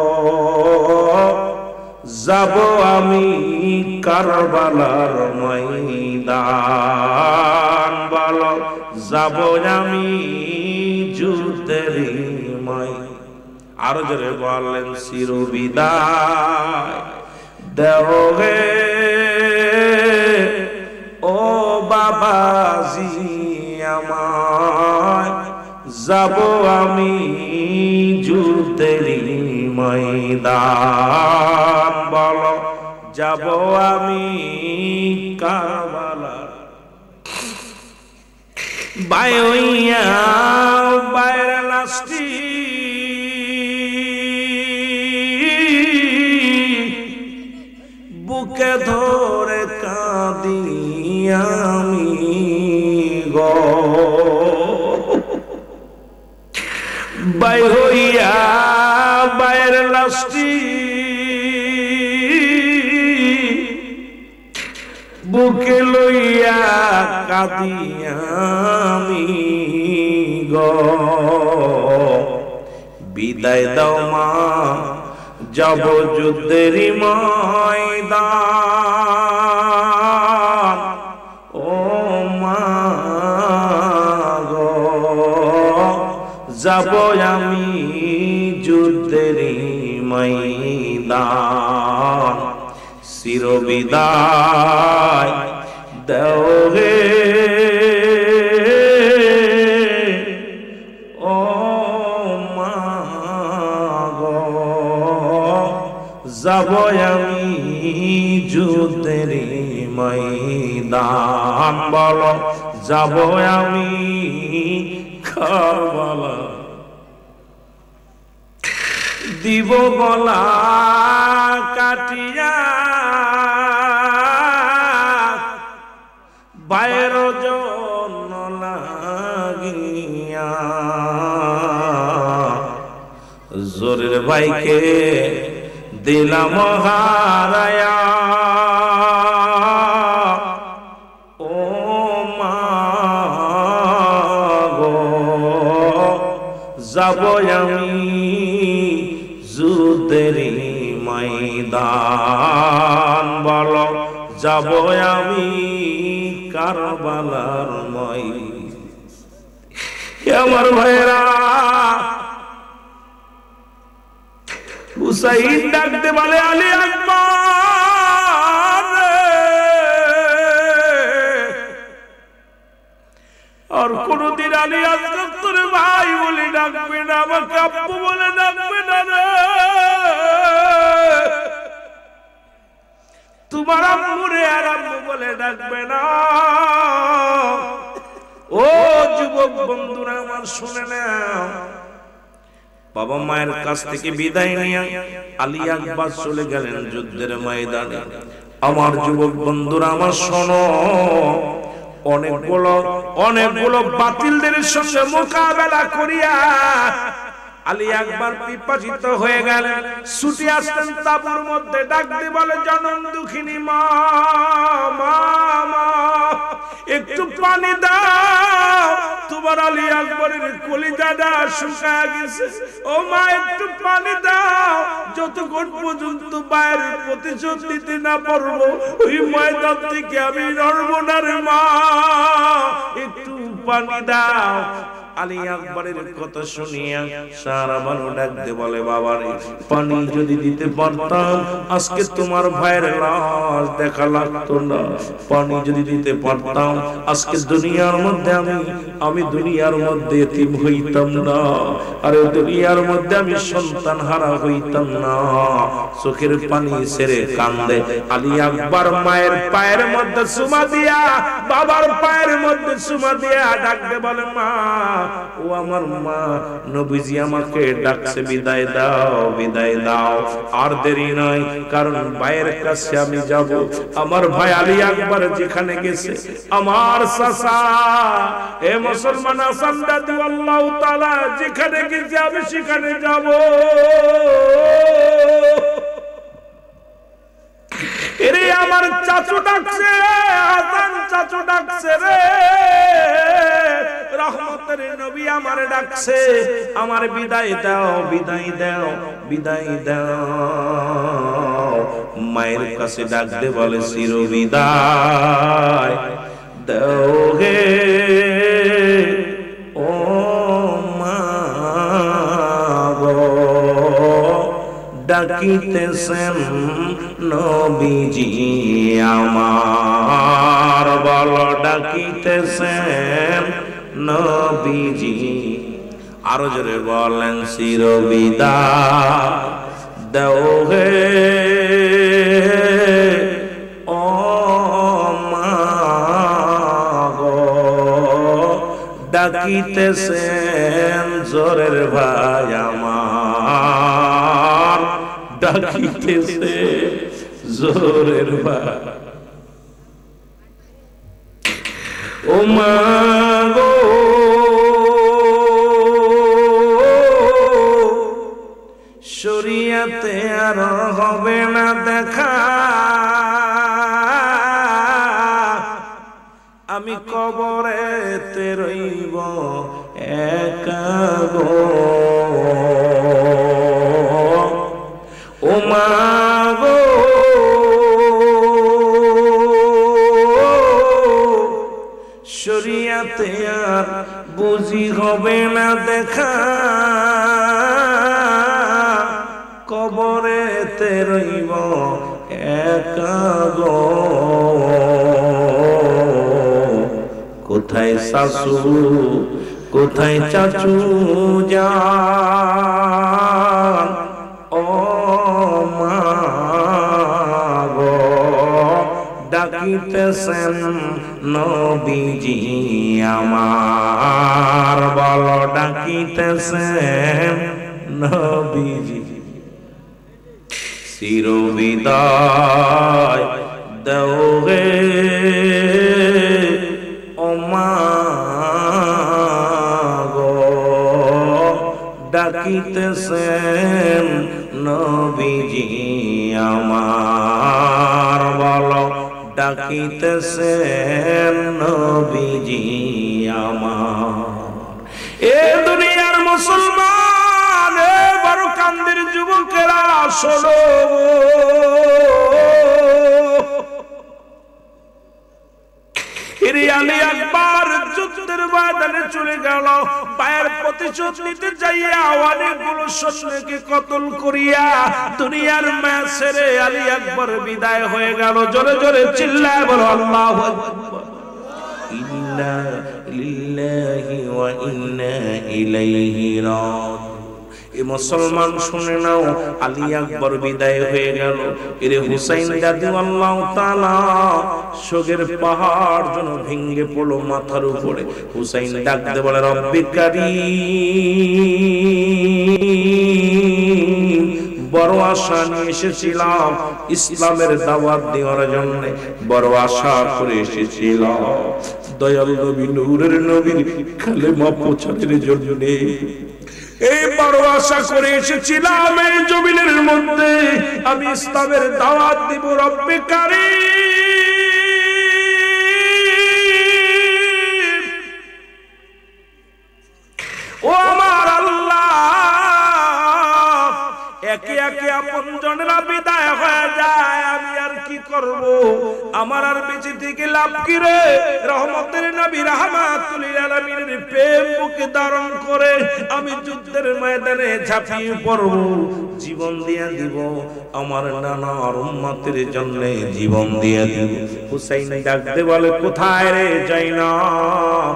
যাব আমি কারবালার ময়দান, বলো যাব আমি যুদ্ধের ময়দান। আরো জোরে বললেন, চিরবিদায় দেও হে ও বাবাজি আমায়, যাব আমি যুদ্ধের ময়দান, বলো যাব আমি কারবালা। বাইয়া বাইর লাশটি বুকে ধরে কাঁদি আমি গো, বাই হইয়া বাইর লাশটি বুকে লইয়া কাঁদি আমি গো। বিদায় দাও মা, যাব যুদ্ধের ময়দান, ও মা গো, যাব আমি যুদ্ধের ময়দান, চিরবিদায় দেও হে ও মা গো, যাব আমি যুদ্ধের ময়দান, বলো যাব আমি কারবালা, দিব গলা কাটিয়া বাইর জন্য লাগিয়া, জোরের ভাইকে দিলাম হারায়া, ও মা গো যাব আমি যুদ্ধেরই ময়দান, বলো যাব আমি কারবালার ময়দান। আমার ভাইরা হুসাইন ডাকতে বলে আলী আকবর, আর কোনদিন আলী আকবর তোর ভাই বলে ডাকবে না, আমাকে আব্বু বলে ডাকবে না রে, তোমার আম্মুরে আর আম্মু বলে ডাকবে না। ও যুবক বন্ধুরা আমার শুনে নাও, বাবা মায়ের কাছ থেকে বিদায় নিয়ে আলী আকবর চলে গেলেন যুদ্ধের ময়দানে। আমার যুবক বন্ধুরা আমার শোনো, অনেকগুলো বাতিলদের সঙ্গে মোকাবেলা করিয়া আলী আকবর পিপাসিত হয়ে গেলেন, ছুটে আসলেন তাঁবুর মধ্যে, ডাক দিয়ে বলে জনম দুঃখিনী মা, মা মা একটু পানি দাও, তোমার আলী আকবরের কলিজাটা শুকায় গেছে, ও মা একটু পানি দাও, যতক্ষণ পর্যন্ত বাইরের প্রতিশোধ দিতে না পারবো ওই ময়দান থেকে আমি নড়বো না রে মা, একটু পানি দাও। আলী আকবরের কথা শুনিয়া সারা মানুষ ডাকতে বলে বাবারে, পানি যদি দিতে পারতাম আজকে তোমার ভাইয়ের লাশ দেখা লাগতো না, পানি যদি দিতে পারতাম আজকে দুনিয়ার মধ্যে আমি দুনিয়ার মধ্যে এতিম হইতাম না, আরে দুনিয়ার মধ্যে আমি সন্তান হারা হইতাম না। চোখের পানি ছেড়ে কান্দে আলী আকবর মায়ের পায়ের মধ্যে চুমা দিয়া, বাবার পায়ের মধ্যে চুমা দিয়া ডাকতে বলে মা, ও আমার মা, নবীজি আমাকে ডাকছে, বিদায় দাও বিদায় দাও, আর দেরি নয়, কারণ ভাইয়ের কাছে আমি যাব, আমার ভাই আলী আকবর যেখানে গেছে, আমার চাচা এ মুসলমান হাসান দাদু আল্লাহু তাআলা যেখানে গেছে আমি সেখানে যাব। এরে আমার চাচু ডাকছে, হাসান চাচু ডাকছে রে, রহমতের নবী আমার ডাকছে, আমার বিদায় দাও বিদায় দাও বিদায় দাও। মায়ের কাছে ডাকতে বলে চির বিদায় দাও হে ও মা গো, ডাকিতেছেন নবীজি আমার, বলো ডাকিতেছেন নবীজি, আরো জোরে বলেন চির বিদায় দাও হে ও মা গো, ডাকিতেছেন জোরের ভাই আমার, ডাকিতেছে জোরের ভাই, ও মা গো শরিয়াতে আর হবে না দেখা, আমি কবরেতে রইব একা গো, ও মা গো শরিয়াতে আর বুঝি হবে না দেখা, কবরেতে রইব একা গো, কোথায় শাশু কোথায় চাচু যান, ও মা গো ডাকিতেছেন নবীজি আমার, বলো ডাকিতেছেন নবীজি। চির বিদায় দেও গে ও মা গো, ডাকিতেছেন নবীজি আমার, বলো ডাকিতেছেন নবীজি আমার। এ দুনিয়ার মুসলমান, এ বড় কান্দের যুবকেরা শোনো, আলী আকবর যুদ্ধের ময়দানে চলে গেল, পায়ের প্রতিশোধ নিতে যাইয়া অনেকগুলো সৈন্যকে কতল করিয়া দুনিয়ার মায়া ছেড়ে আলী আকবর বিদায় হয়ে গেল। জোরে জোরে চিল্লায় বলো আল্লাহু আকবার। ইন্না লিল্লাহি ওয়া ইন্না ইলাইহি রাজিউন। এ মুসলমান শুনে নাও, আলী আকবর বিদায় হয়ে গেল। এরে হুসাইন রাদিয়াল্লাহু তাআলা শোকের পাহাড় যেন ভেঙে পড়লো মাথার উপরে। হুসাইন ডাকতে বলে রব্বি কারীম, বড় আশা নিয়ে এসেছিলাম ইসলামের দাওয়াত দেওয়ার জন্য, বড় আশা করে এসেছিলাম দয়াল নবী নূরের নবীর কালেমা প্রচারের জন্য। এই বড় আশা করে এসেছিলাম এই জমিনের মধ্যে আমি ইসলামের দাওয়াত দিব। রব্বে কারীম, ও আমার আল্লাহ, একে একে আপনজনেরা বিদায় হয়ে যায়, আমি আর কি করব? আমার আর বেঁচে থেকে লাভ কি রে? রহমতের নবী রাহমাতুল লিল আলামিনের প্রেম বুকে ধারণ করে আমি যুদ্ধের ময়দানে ঝাঁপিয়ে পড়ব, জীবন দিয়ে দিব আমার নানার উম্মতের জন্য, জীবন দিয়ে দিব। হুসাইন ডাকতে বলে কোথায় রে যাইনাব,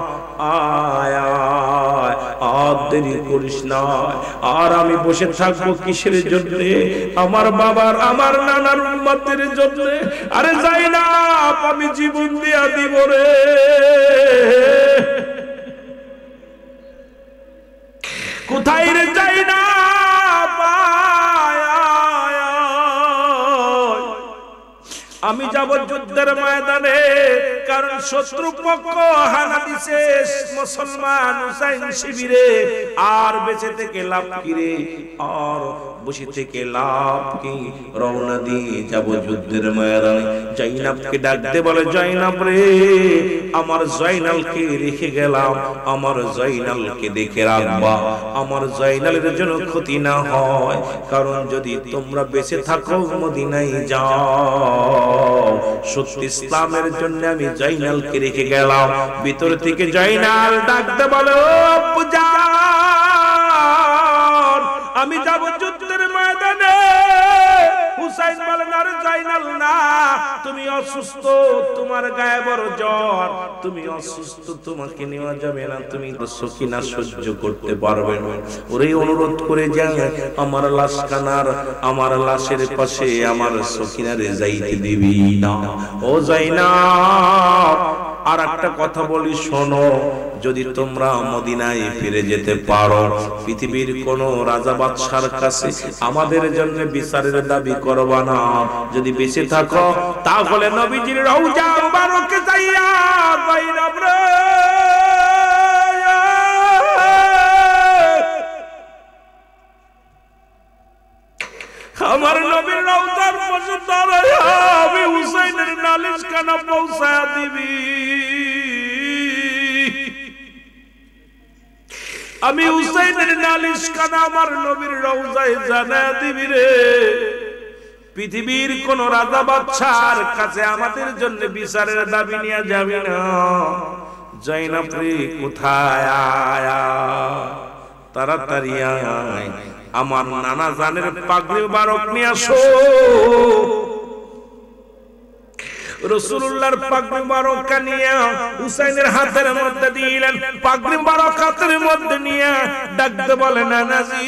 আয় আয়, আর দেরি করিস না। আর আমি বসে থাকবো কিসের জন্য? আমার বাবার আমার নানার উম্মতের জন্য। আরে যাইনাব, আমি জীবন দিয়া দিব রে। কোথায় রে যাইনাব, আয় আয় আয়, আমি যাব যুদ্ধের ময়দানে, কারণ শত্রু পক্ষ হানা দিছে মুসলমান হুসাইন শিবিরে। আর বেঁচে থেকে লাভ কি রে? আর বসে থেকে লাভ কি? রওনা দিয়ে যাব যুদ্ধের ময়দানে। জাইনাবকে ডাকতে বলে জাইনাব রে, আমার জয়নালকে রেখে গেলাম, আমার জয়নালকে দেখে রাখবা, আমার জয়নালের জন্য ক্ষতি না হয়। কারণ যদি তোমরা বেঁচে থাকো মদিনায় যাও, সত্যি ইসলামের জন্য আমি জয়নালকে রেখে গেলাম। ভিতর থেকে জয়নাল ডাকতে বলো আব্বুজান, আমি যাব যুদ্ধের ময়দানে। হুসাইন বলেন আরে জয়নাল না, তুমি অসুস্থ, তোমার গায়ে বড় জ্বর, তুমি অসুস্থ, তোমাকে নেওয়া যাবে না, তুমি সকিনা সহ্য করতে পারবে না। ওরে অনুরোধ করে যায় আমার লাশ কানার, আমার লাশের পাশে আমার সকিনারে যাইতে দিবি না। ও জয়নাব, আর একটা কথা বলি শোনো, যদি তোমরা মদিনায় ফিরে যেতে পারো, পৃথিবীর কোন রাজা বাদশার কাছে আমাদের জন্য বিচারের দাবি করবা না। যদি বেঁচে থাকো তাহলে নবীজির রওজা মুবারকে যাইয়া জয়নাব রে, আমার নবীর রওজার পাশে দাঁড়ায়া আমি হুসাইনের নালিশ খানা পৌঁছায়া দিবি। আমি হুসাইনের নালিশ খানা আমার নবীর রওজায় জানায়া দিবি রে। পৃথিবীর কোন রাজা বাদশার কাছে আমাদের জন্য বিচারের দাবি নিয়ে যাবি না। জয়নাব রে কোথায়, আয়া তাড়াতাড়ি আয়, আমার নানা জানের পাগড়ি মুবারক নিয়ে আসো। রাসূলুল্লাহর পাগড়ি মুবারক নিয়ে হুসাইনের হাতের মধ্যে দিলেন, পাগড়ি মুবারক হাতের মধ্যে নিয়ে ডাকতে বলে নানাজি,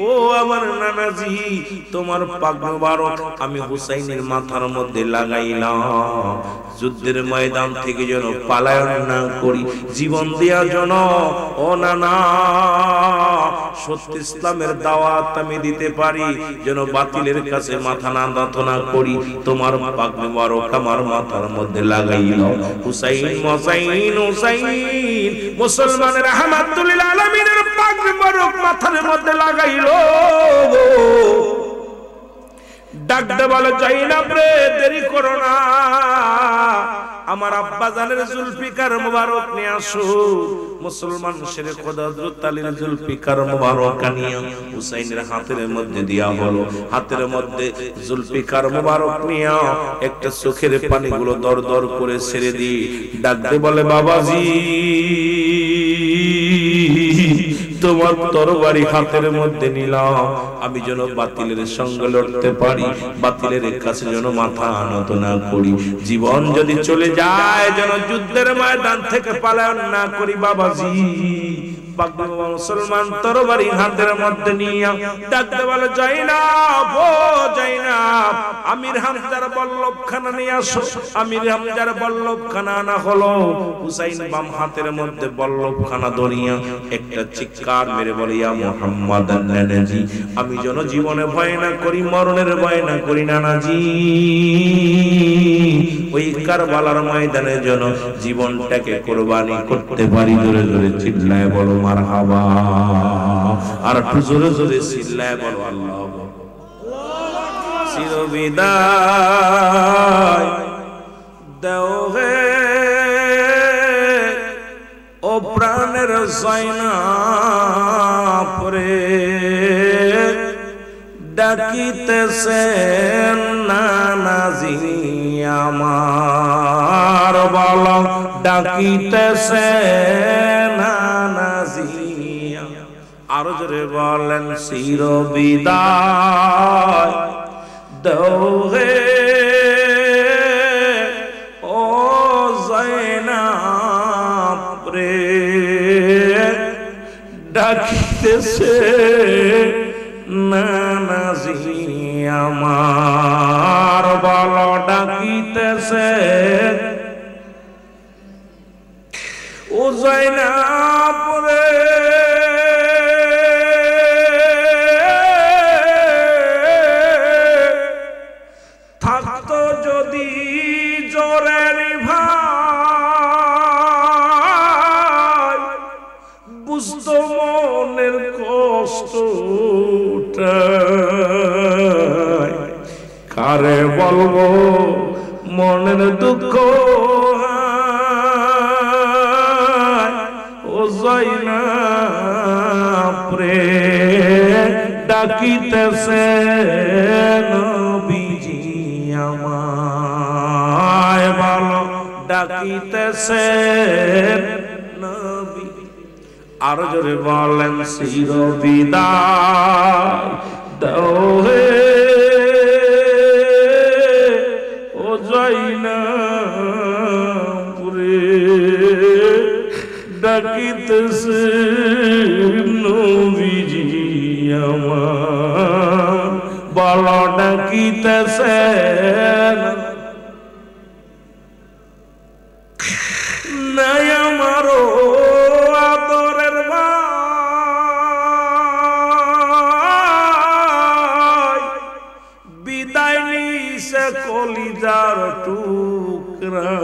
ও আমার নানাজি, তোমার পাক মোবারক আমি হুসাইনের মাথার মধ্যে লাগাইলাম, যুদ্ধের ময়দান থেকে যেন পালায়ন না করি, জীবন দেওয়ার জন্য। ও নানা, সত্য ইসলামের দাওয়াত আমি দিতে পারি, যেন বাতিলের কাছে মাথা না নত না করি, তোমার পাক মোবারক আমার মাথার মধ্যে লাগাইল। হুসাইন মসাইন হুসাইন, মুসলমানের রাহমাতুল লিল আলামিনের পাক মোবারক মাথার মধ্যে লাগাইল। ডাকতে বলে, যাইনাব রে, দেরি করো না, আমার আব্বা জানের জুলফিকার মুবারক নিয়ে আসো। মুসলমান শেরে খোদা হযরত আলীর জুলফিকার মুবারক নিয়ে হুসাইনের হাতের মধ্যে দেয়া হলো। হাতের মধ্যে জুলফিকার মুবারক নিয়ে একটা চোখের পানিগুলো দর দর করে ছেড়ে দিয়ে ডাকতে বলে, বাবাজি, তোমার তরবারি হাতের মধ্যে নিলাম, আমি যেন বাতিলের সঙ্গে লড়তে পারি, বাতিলের কাছে যেন মাথা নত না করি, জীবন যদি চলে যায় যেন যুদ্ধের ময়দান থেকে পালায়ন না করি। বাবাজি, মুসলমান তরবারি হাতের মধ্যে নিয়ে ডাকতে বলে, যাইনাব, ও যাইনাব, আমির হামজার বল্লভখানা নিয়ে আসো। আমির হামজার বল্লভখানা আনা হলো। হুসাইন বাম হাতের মধ্যে বল্লভখানা ধরিয়া একটা চিৎকার মেরে বলে, ইয়া মুহাম্মদ নানাজি, আমি যেন জীবনে ভয় না করি, মরণের ভয় না করি নানাজি, ওই কারবালার ময়দানে যেন জীবনটাকে কুরবানি করতে পারি। জোরে জোরে চিল্লায় বলো মারহাবা, আর একটু জোরে জোরে চিল্লায় বলো আল্লাহ। চির বিদায় দেও হে ও প্রাণের জয়নাব রে, ডাকিতেছে নানাজি আমার, বলো ডাকিতেছে নানাজি। আরো জোরে বলেন, চির বিদায় দেও হে ও জয়নাব রে, ডাকিতেছে নানাজি আমার, বলো ডাকিতেছে ও জয়নাব রে। থাকতো যদি জোরের ভাই, বুঝতো মনের কষ্টটা, কারে বলবো মনের দুঃখ, ও জয়নাব রে, ডাকিতেছে নবীজি আমায়, বলো ডাকিতেছে নবী। আরো জোরে বলেন, চির বিদায় দাও হে ও জয়নাব রে, ডাকিতেছে নবীজি আমার, বলো ডাকিতেছে নাই আমারও আদরের ভাই, বিদায় নিছে কলিজার টুকরা,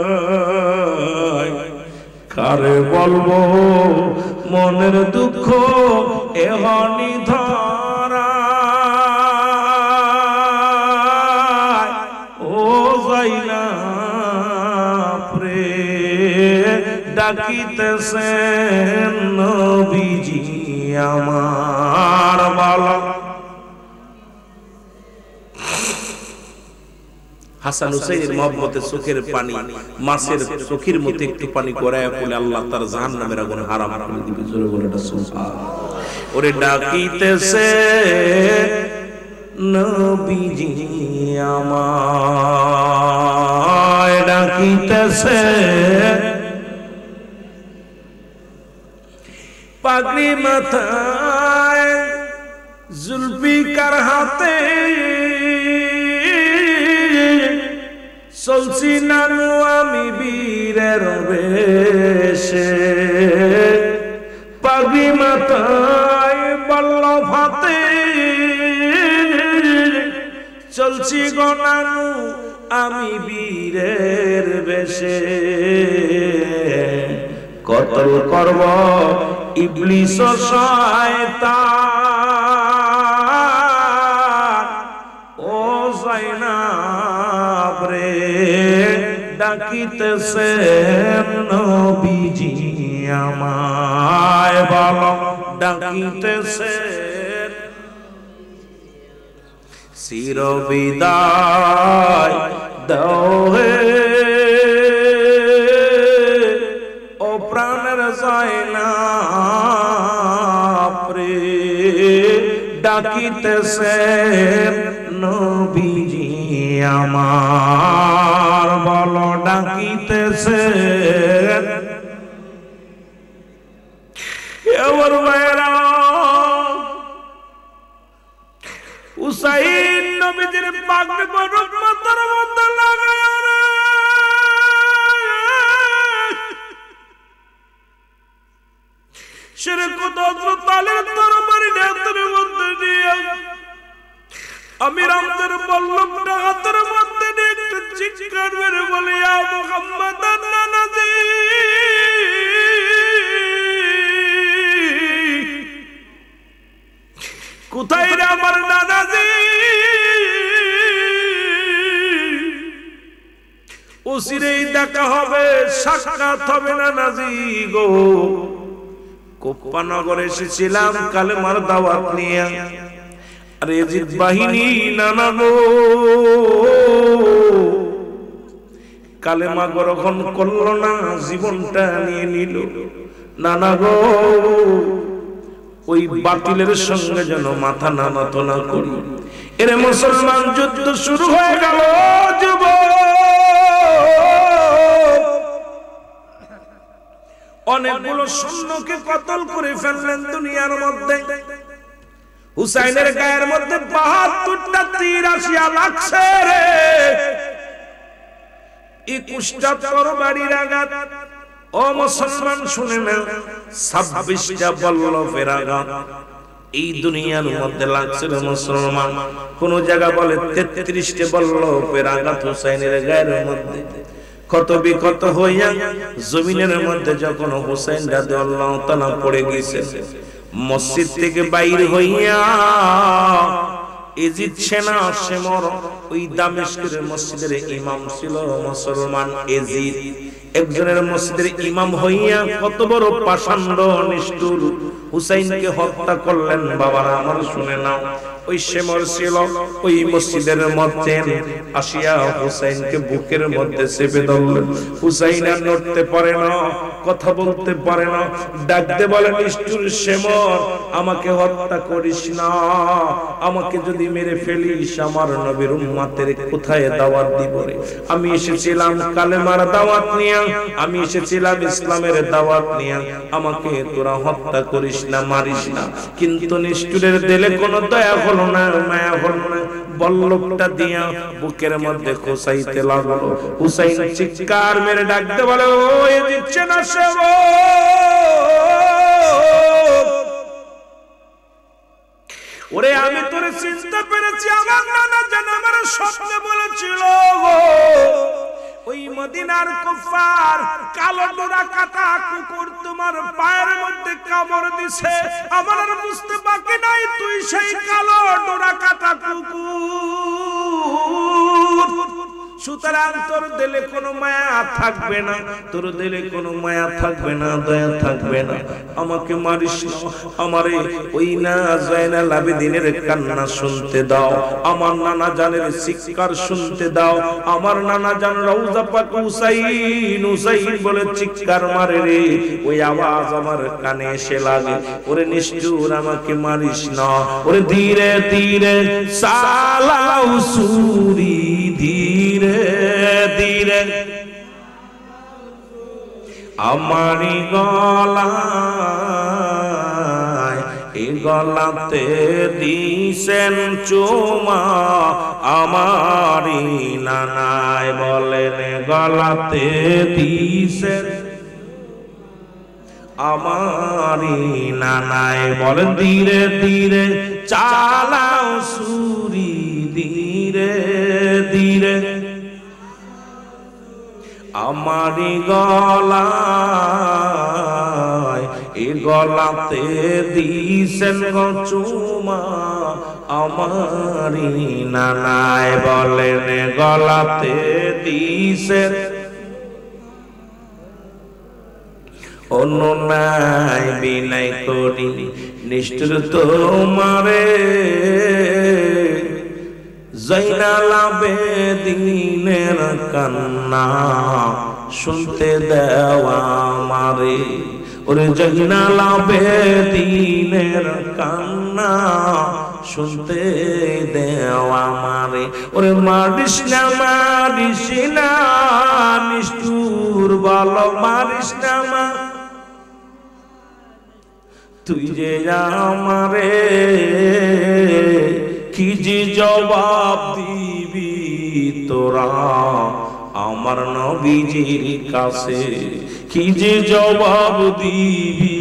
কারে বলবো মনের দুঃখ এহনি ধরা, ও জয়নাব রে, ডাকিতেছে নবীজি আমার, বলো। হাসান হুসাইনের মহব্বতে চোখের পানি মাছের চোখের মতো একটু পানি গড়ায় বলে আল্লাহ তার জাহান্নামের আগুন হারাম করে দিবে। জোরে বলে এটা সুবহান। ওরে ডাকিতেছে নবীজি আমায়, ডাকিতেছে পাগড়ি মাথায় জুলফিকার হাতে চলছি নানু আমি বীরের বেশে, পাগড়ি মাথায় বল্লভ হাতে চলছি গো নানু আমি বীরের বেশে। কতল করব ইবলিস ও শয়তান, ও যায়নাব রে ডাকিতেছে নবীজি আমায়, বলো ডাকিতেছে। চির বিদায় দাও হে ও প্রাণের যায়নাব রে ডাকিতেছে নবীজি আমার, বলো ডাকিতেছে। এবার ভাইরা হুসাইন নবীজির পাগড়ি বরক মাথার মধ্যে লাগায়া রে, সেরে কত হযরত আলীর তরবারি হাতের মধ্যে দিয়ে আমি রামদের বল্লভটা হাতের মধ্যে নিয়ে একটু চিৎকার মেরে বলে, ইয়া মুহাম্মদ নানাজি, কোথায় রে আমার নানাজি? অচিরেই দেখা হবে, সাক্ষাৎ হবে নানাজি গো। কোপ্পানগর এসেছিলাম কালেমার দাওয়াত নিয়ে, আর এজিদ বাহিনী নানা গো কালেমা গ্রহণ করলো না, জীবনটা নিয়ে নিল নানা গো। ওই বাতিলের সঙ্গে যেন মাথা নামাত না করি। এর মুসলমান যুদ্ধ শুরু হয়ে গেল। অনেকগুলো সৈন্যকে কতল করে ফেললেন দুনিয়ার মধ্যে। হুসাইনের গায়ের মধ্যে ৭২টা তীর আসিয়া লাগছে রে, ২১টা তরবারির আঘাত। ও মুসলমান শুনে না, ২৬টা বল্লভের আঘাত এই দুনিয়ার মধ্যে লাগছে রে মুসলমান। কোন জায়গা বলে ৩৩টা বল্লভের আঘাত হুসাইনের গায়ের মধ্যে। কত বিকত হইয়া জমিনের মধ্যে যখন হুসাইন রাদিয়াল্লাহু তাআলা পড়ে গেছে, মসজিদ থেকে বাইর হইয়া এজিদ সেনা সেমর ওই দামেস্কের মসজিদের ইমাম ছিল মুসলমান এজিদ, একজনের মসজিদের ইমাম হইয়া কত বড় পাষণ্ড নিষ্ঠুর হুসাইনকে হত্যা করলেন। বাবারা আমার শুনে নাও, ওই সেমর ছিল ওই মসজিদের মধ্যে আসিয়া হুসাইনকে বুকের মধ্যে চেপে ধরলেন। হুসাইন আর নড়তে পারে না, কথা বলতে পারে না, ডাকতে বলে, নিষ্ঠুর সেমর আমাকে হত্যা করিস না, আমাকে যদি মেরে ফেলিস আমার নবীর উম্মতের কোথায় দাওয়াত দিব রে? আমি এসেছিলাম কালেমার দাওয়াত নিয়ে, আমি এসেছিলাম ইসলামের দাওয়াত নিয়ে, আমাকে তোরা হত্যা করিস না, মারিস না। কিন্তু নিষ্ঠুরের দিলে কোনো দয়া হলো না, মায়া হলো না। বল্লভটা দিয়া বুকের মধ্যে খোসাইতে লাগলো। হুসাইন চিৎকার মেরে ডাকতে বলে, ও দিচ্ছে না সেব, ওরে আমি তোরে চিনতে পেরেছি। আমার নানা যেন আমার স্বপ্নে বলেছিল, ওই মদিনার কুফার কালো ডোরা কাটা কুকুর তোমার পায়ের মধ্যে কামড় দিছে। আমার আর বুঝতে বাকি নাই তুই সেই কালো ডোরা কাটা কুকুর। সুতরাং তোর দিলে কোনো মায়া থাকবে না, তোর দিলে কোনো মায়া থাকবে না, দয়া থাকবে না। আমাকে মারিস না, আমারে ওই না জয়নাল আবেদিনের কান্না শুনতে দাও, আমার নানা জানের চিৎকার শুনতে দাও। আমার নানা জান রওজা পাক হুসাইন হুসাইন বলে চিৎকার মারে রে, ওই আওয়াজ আমার কানে এসে লাগে। ওরে নিষ্ঠুর আমাকে মারিস না, ওরে ধীরে ধীরে সালাউ সুরি, ধীরে ধীরে আমারি গলায় গলাতে দিছেন চুমা আমারি নানায় বলেন গলাতে দিছেন আমারি নানায় বলেন ধীরে ধীরে চালাও সুরি ধীরে ধীরে আমারি গলায় এ গলাতে দিছেন গো চুমা আমারি নানায় বলেন গলাতে দিছেন অনুনাই বিনাই করি নিষ্ঠুর তোমারে জৈনাল আবেদিনের কান্না শুনতে দেওয়া মারে ওরে জৈনাল আবেদিনের কান্না শুনতে দেওয়া মারে ওরে মারিস না নিষ্ঠুর বলো মারিস না মা তুই যে আমারে কি যে জবাব দিবি তোরা আমার নবীজির কাছে কি যে জবাব দিবি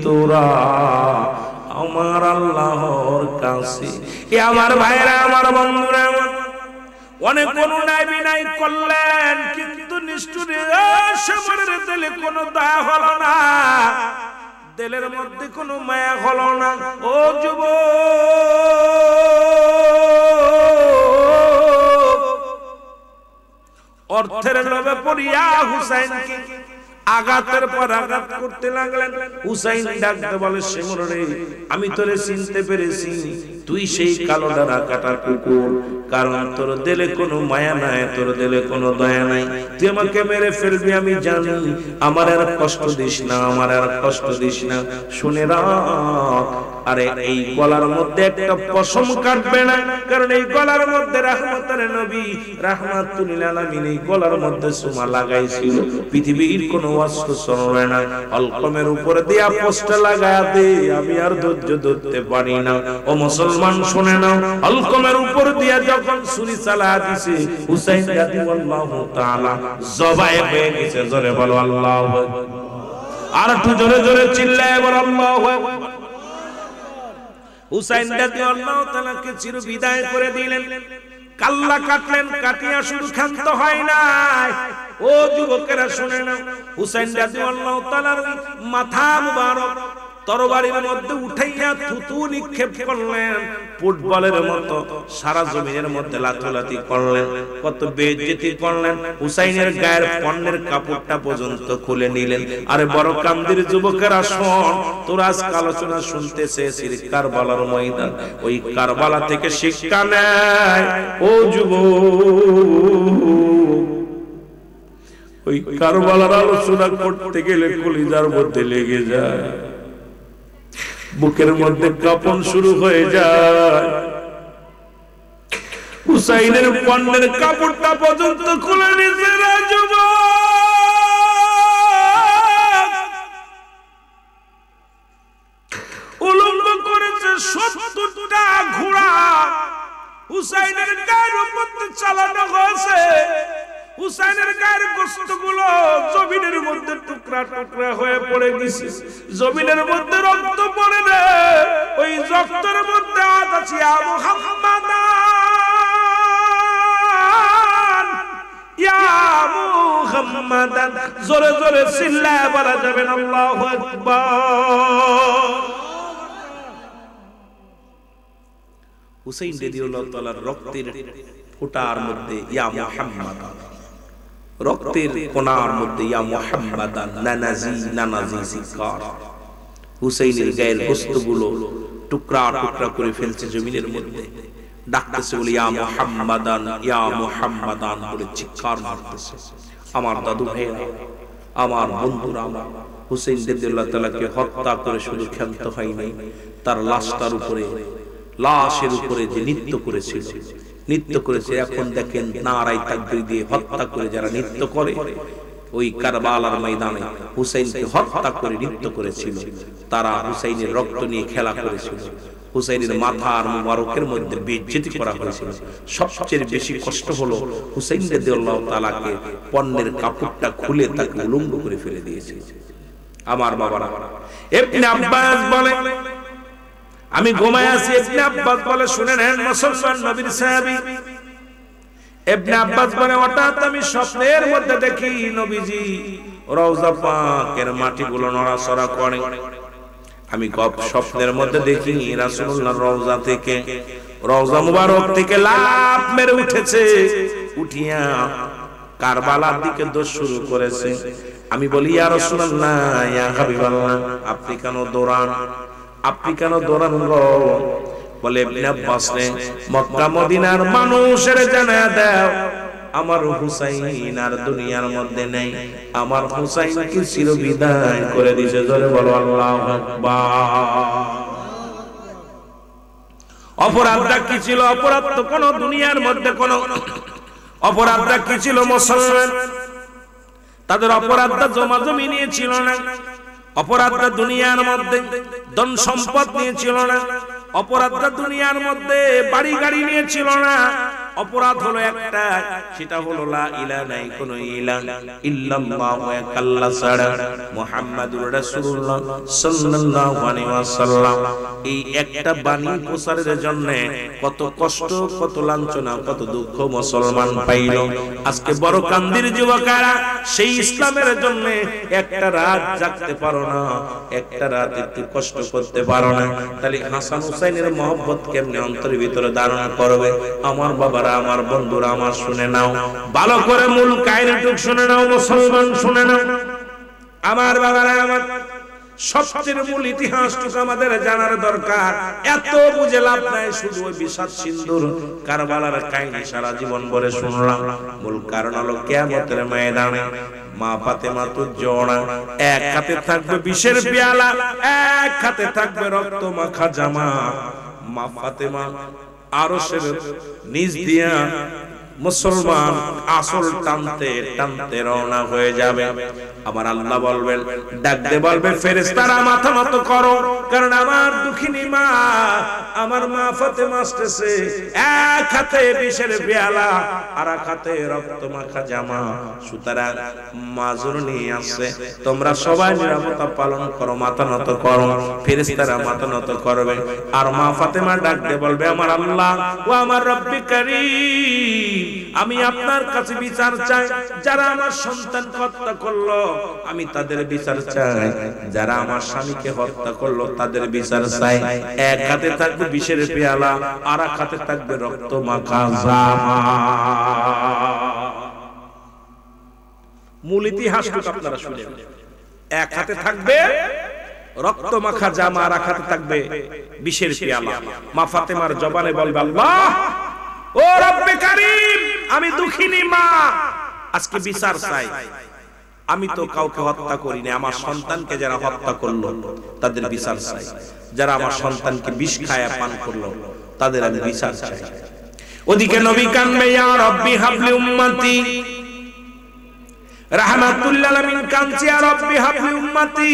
তোরা আমার আল্লাহর কাছে এ আমার ভাইরা আমার বন্ধুরা অনেক অনুনয় বিনয় করলেন কিন্তু নিষ্ঠুরের সেমনের দিলে কোনো দয়া হলো না দিলের মধ্যে কোনো মায়া হলো না ও যুবক অর্থের লোভে পড়িয়া হুসাইনকে আঘাতের পর আঘাত করতে লাগলেন হুসাইন ডাকতে বলে শিমুর রে আমি তোরে চিনতে পেরেছি তুই সেই কালো ডানা কাটা কুকুর কারণ তোর দিলে কোনো মায়া নাই তোর দিলে কোনো দয়া নাই তুই আমাকে মেরে ফেলবি আমি জানি আমার আর কষ্ট দিস না আমার আর কষ্ট দিস না শুনে রাখ আরে এই গলার মধ্যে একটা পশম কাটবে না কারণ এই গলার মধ্যে রাহমাতের নবী রাহমাতুল লিল আলামিন এই গলার মধ্যে সুমা লাগাইছিল পৃথিবীর কোনো অস্ত্র চলবে না অলকমের উপরে দিয়া পোস্ট লাগায়া দে আমি আর ধৈর্য ধরতে পারি না ও মুসলমান শুনে নাও অলকমের উপর দিয়া যখন ছুরি চালায়া দিছে হুসাইন রাদিয়াল্লাহু তাআলা জবাই হয়ে গেছে জোরে বলো আল্লাহু আকবার আর একটু জোরে জোরে চিল্লায় বলো আল্লাহু আকবার হুসাইন রাদিয়াল্লাহু তাআলাকে চির বিদায় করে দিলেন কাল্লা কাটলেন কাটিয়া শুধু ক্ষান্ত হয় নাই ও যুবকেরা শুনে নাও হুসাইন রাদিয়াল্লাহু তাআলার মাথা মুবারক তরবারির মধ্যে উঠাইয়া থুতু নিক্ষেপ করলেন ফুটবলের মতো সারা জমিনের মধ্যে লাথুলাথি করলেন কত বেইজ্জতি করলেন হুসাইনের গায়ের পণ্যের কাপড়টা পর্যন্ত খুলে নিলেন আরে বড় কামদির যুবকেরা শোন তোরা আজকে আলোচনা শুনতে চেয়েছিস কারবালার ময়দান ওই কারবালা থেকে শিক্ষা নেয় ও যুবক ওই কারবালার আলোচনা করতে গেলে কলিজার মধ্যে লেগে যায় বুকের মধ্যে কাঁপন শুরু হয়ে যায় হুসাইনের পণ্যের কাপড়টা পর্যন্ত খুলে নিয়েছে উলঙ্গ করেছে ৭০টা ঘোড়া হুসাইনের গায়ের মধ্যে চালানো হয়েছে হুসাইনের গায়ের গোশতগুলো জমিনের মধ্যে টুকরা টুকরা হয়ে পড়ে গেছে জমিনের মধ্যে রক্ত পড়ে রে ওই রক্তের মধ্যে আজ আছে ইয়া মুহাম্মাদান ইয়া মুহাম্মাদান জোরে জোরে চিল্লায় বলা যাবে না আল্লাহু আকবার হুসাইন রাদিয়াল্লাহু তাআলার রক্তের ফোঁটার মধ্যে ইয়া মুহাম্মাদান রক্তের কোনার মধ্যে ইয়া মুহাম্মাদান নানাজি নানাজি সিকার হুসাইনের গায়ের গোশতগুলো টুকরা টুকরা করে ফেলছে জমিনের মধ্যে ডাকতেছে বলে ইয়া মুহাম্মাদান বলে চিৎকার মারতেছে আমার দাদু ভাইরা আমার বন্ধুরা আমার হুসাইন রাদিয়াল্লাহু তাআলাকে হত্যা করে শুধু ক্ষান্ত হয় নাই তার লাশের উপরে যে নৃত্য করেছে এখন দেখেন নারায়ে তাকবীর দিয়ে হত্যা করে যারা নৃত্য করে ওই কারবালার ময়দানে হুসাইনকে হত্যা করে নৃত্য করেছিল, তারা হুসাইনের রক্ত নিয়ে খেলা করেছিল, হুসাইনের মাথার মুবারকের মধ্যে বেইজ্জতি করা হয়েছিল। সবচেয়ে বেশি কষ্ট হলো হুসাইন রাদিয়াল্লাহু তাআলাকে পণ্যের কাপড়টা খুলে তাকে উলঙ্গ করে ফেলে দিয়েছে। আমার বাবারা, ইবনে আব্বাস বলে আমি ঘুমায় আছি, ইবনে আব্বাস বলে শুনে নেন মুসলমান নবীর সাহাবী, ইবনে আব্বাস বলে হঠাৎ আমি স্বপ্নের মধ্যে দেখি নবীজি রওজা পাকের মাটিগুলো নড়াচড়া করে। আমি স্বপ্নের মধ্যে দেখি রাসূলুল্লাহর রওজা থেকে, রওজা মুবারক থেকে লাফ মেরে উঠেছে, উঠিয়া কারবালার দিকে দৌড় শুরু করেছে। আমি বলি ইয়া রাসূলুল্লাহ, ইয়া হাবিবাল্লাহ, আপনি কেন দৌড়ান, আপনি কেন দৌড়ান গো? বলে ইবনে আব্বাস রে, মক্কা মদিনার মানুষের জানায়া দাও আমার হুসাইন আর দুনিয়ার মধ্যে নেই, আমার হুসাইনকে চিরবিদায় করে দিয়েছে। জোরে বলো আল্লাহু আকবার। অপরাধটা কি ছিল? অপরাধ তো কোন দুনিয়ার মধ্যে কোন অপরাধটা কি ছিল? মুসলমান তাদের অপরাধটা জমা জমি নিয়ে ছিল না, অপরাধটা দুনিয়ার মধ্যে ধন সম্পদ নিয়ে ছিল না, অপরাধটা দুনিয়ার মধ্যে বাড়ি গাড়ি নিয়ে ছিল না। অপরাধ হলো একটা, সেটা হলো লা ইলাহা নাই কোন ইলাহা ইল্লাল্লাহু আল্লাহ ছাড়া মুহাম্মাদুর রাসূলুল্লাহ সাল্লাল্লাহু আলাইহি ওয়াসাল্লাম। এই একটা বাণী প্রচারের জন্য কত কষ্ট, কত লাঞ্ছনা, কত দুঃখ মুসলমান পাইল। আজকে বড় কান্দির যুবকেরা সেই ইসলামের জন্য একটা রাত জাগতে পারো না, একটা রাত একটু কষ্ট করতে পারো না, তাহলে হাসান হুসাইনের মহব্বত কেমনে অন্তরের ভিতরে ধারণ করবে? আমার বাবারা, আমার বন্ধুরা, আমার শুনে নাও, ভালো করে মূল কাহিনীটুক শুনে নাও মুসলমান, শুনে নাও আমার বাবারা, আমার সবচেয়ে মূল ইতিহাসটুকু আমাদের জানার দরকার। এত বুঝে লাভ নাই, শুধু ওই বিষাদ সিন্ধুর কারবালার কাহিনী সারা জীবন ভরে শুনলাম। মূল কারণ হলো কিয়ামতের ময়দানে মা ফাতেমা তো জোড়া, এক হাতে থাকবে বিষের পেয়ালা, এক হাতে থাকবে রক্ত মাখা জামা। মা ফাতেমা আরশের নিচ দিয়া মুসলমান আসল টানতে টানতে রওনা হয়ে যাবে। আমার আল্লাহ বলবেন, ডাকতে বলবে ফেরেশতারা মাথা নত করো, কারণ আমার দুঃখিনী মা, আমার মা ফাতেমা আসতেছে। এক হাতে বিষের পেয়ালা, আর এক হাতে রক্ত মাখা জামা, সুতরাং মাজুর নিয়ে আসছে। তোমরা সবাই নিরাপত্তা পালন করো, মাথা নত করো। ফেরেশতারা মাথা নত করবে, আর মা ফাতেমা ডাকতে বলবে, আমার আল্লাহ ও আমার রব্বি কারীম, আমি আপনার কাছে বিচার চাই। যারা আমার সন্তানকে হত্যা করলো আমি তাদের বিচার চাই, যারা আমার স্বামীকে হত্যা করলো তাদের বিচার চাই। এক হাতে থাকবে বিষের পেয়ালা, আর এক হাতে থাকবে রক্ত মাখা জামা। মূল ইতিহাসটুকু আপনারা শুনেন। এক হাতে থাকবে রক্ত মাখা জামা, আর এক হাতে থাকবে বিষের পেয়ালা। মা ফাতেমার জবানে বলবে, আল্লাহ ও রব্বে কারীম, আমি দুঃখিনী মা, আজকে বিচার চাই। আমি তো কাউকে হত্যা করিনি, আমার সন্তানকে যারা হত্যা করলো তাদের বিচার চাই। যারা আমার সন্তানকে বিষ খায়া পান করলো তাদের আমি বিচার চাই। ওদিকে নবী কানবে, ইয়া রব্বি হাবলি উম্মতি, রাহমাতুল্লিল আলামিন কানছে, ইয়া রব্বি হাবলি উম্মতি।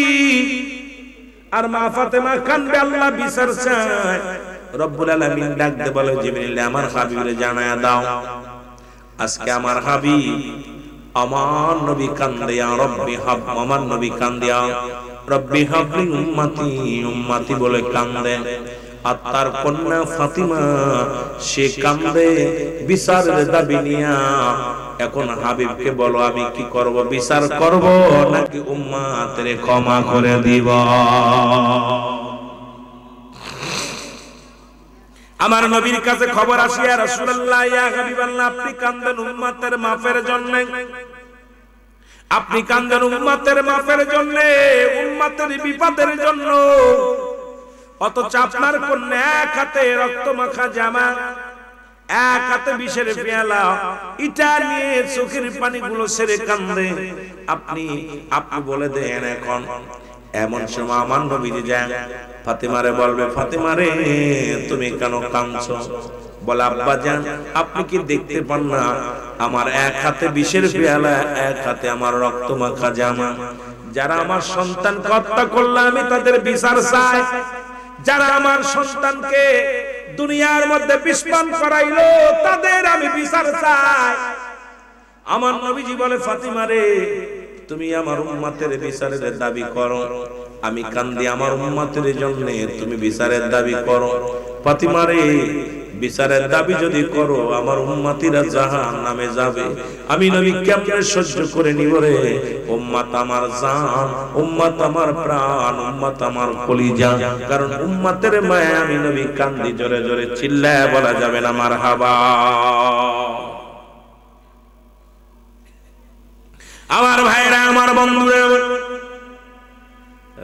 আর মা ফাতেমা কানবে, আল্লাহ বিচার চাই। রব্বুল আলামিন ডাকতে বলে, জিবরিল আমার হাবিবরে জানায়া দাও, আজকে আমার হাবিব আমার নবী কান্দে, ইয়া রব্বি হাব, আমার নবী কান্দে, ইয়া রব্বি হাবলি উম্মতি, উম্মতি বলে কান্দে। আর তার কন্যা ফাতিমা সে কান্দে বিচারের দাবি নিয়া। এখন হাবিবকে বলো আমি কি করব, বিচার করব নাকি উম্মতের ক্ষমা করে দিব? আমার নবীর কাছে খবর আসে, ইয়া রাসূলুল্লাহ, ইয়া হাবিবাল্লাহ, আপনি কান্দেন উম্মতের মাফের জন্য, আপনি কান্দেন উম্মতের মাফের জন্য, উম্মতের বিপদের জন্য। অথচ আপনার কন্যা এক হাতে রক্ত মাখা জামা, এক হাতে বিষের পেয়ালা, এটা নিয়ে চোখের পানিগুলো ছেড়ে কান্দে। আপনি বলে দেন এখন। এমন সময় আমার নবী যায় ফাতেমারে বলবে, ফাতেমা রে তুমি কেন কাঁদছো? বলে আব্বাজান আপনি কি দেখতে পান না আমার এক হাতে বিষের পেয়ালা, এক হাতে আমার রক্ত মাখা জামা। যারা আমার সন্তানকে হত্যা করলো আমি তাদের বিচার চাই, যারা আমার সন্তানকে দুনিয়ার মধ্যে বিস্ফোরণ করাইলো তাদের আমি বিচার চাই। আমার নবীজি বলে ফাতিমা রে তুমি আমার উম্মতের বিচারের দাবি করো, আমি কান্দি আমার উম্মতের জন্য, তুমি বিচারের দাবি করো। ফাতিমা রে বিচারের দাবি যদি করো আমার উম্মতিরা জাহান্নামে যাবে, আমি নবী কেমনে সহ্য করে নিব রে? উম্মত আমার জান, উম্মত আমার প্রাণ, উম্মত আমার কলিজা, কারণ উম্মতের মায়া আমি নবী কান্দি জোরে জোরে চিল্লায় বলা যাবে না মারহাবা। আমার ভাইরা আমার বন্ধুরা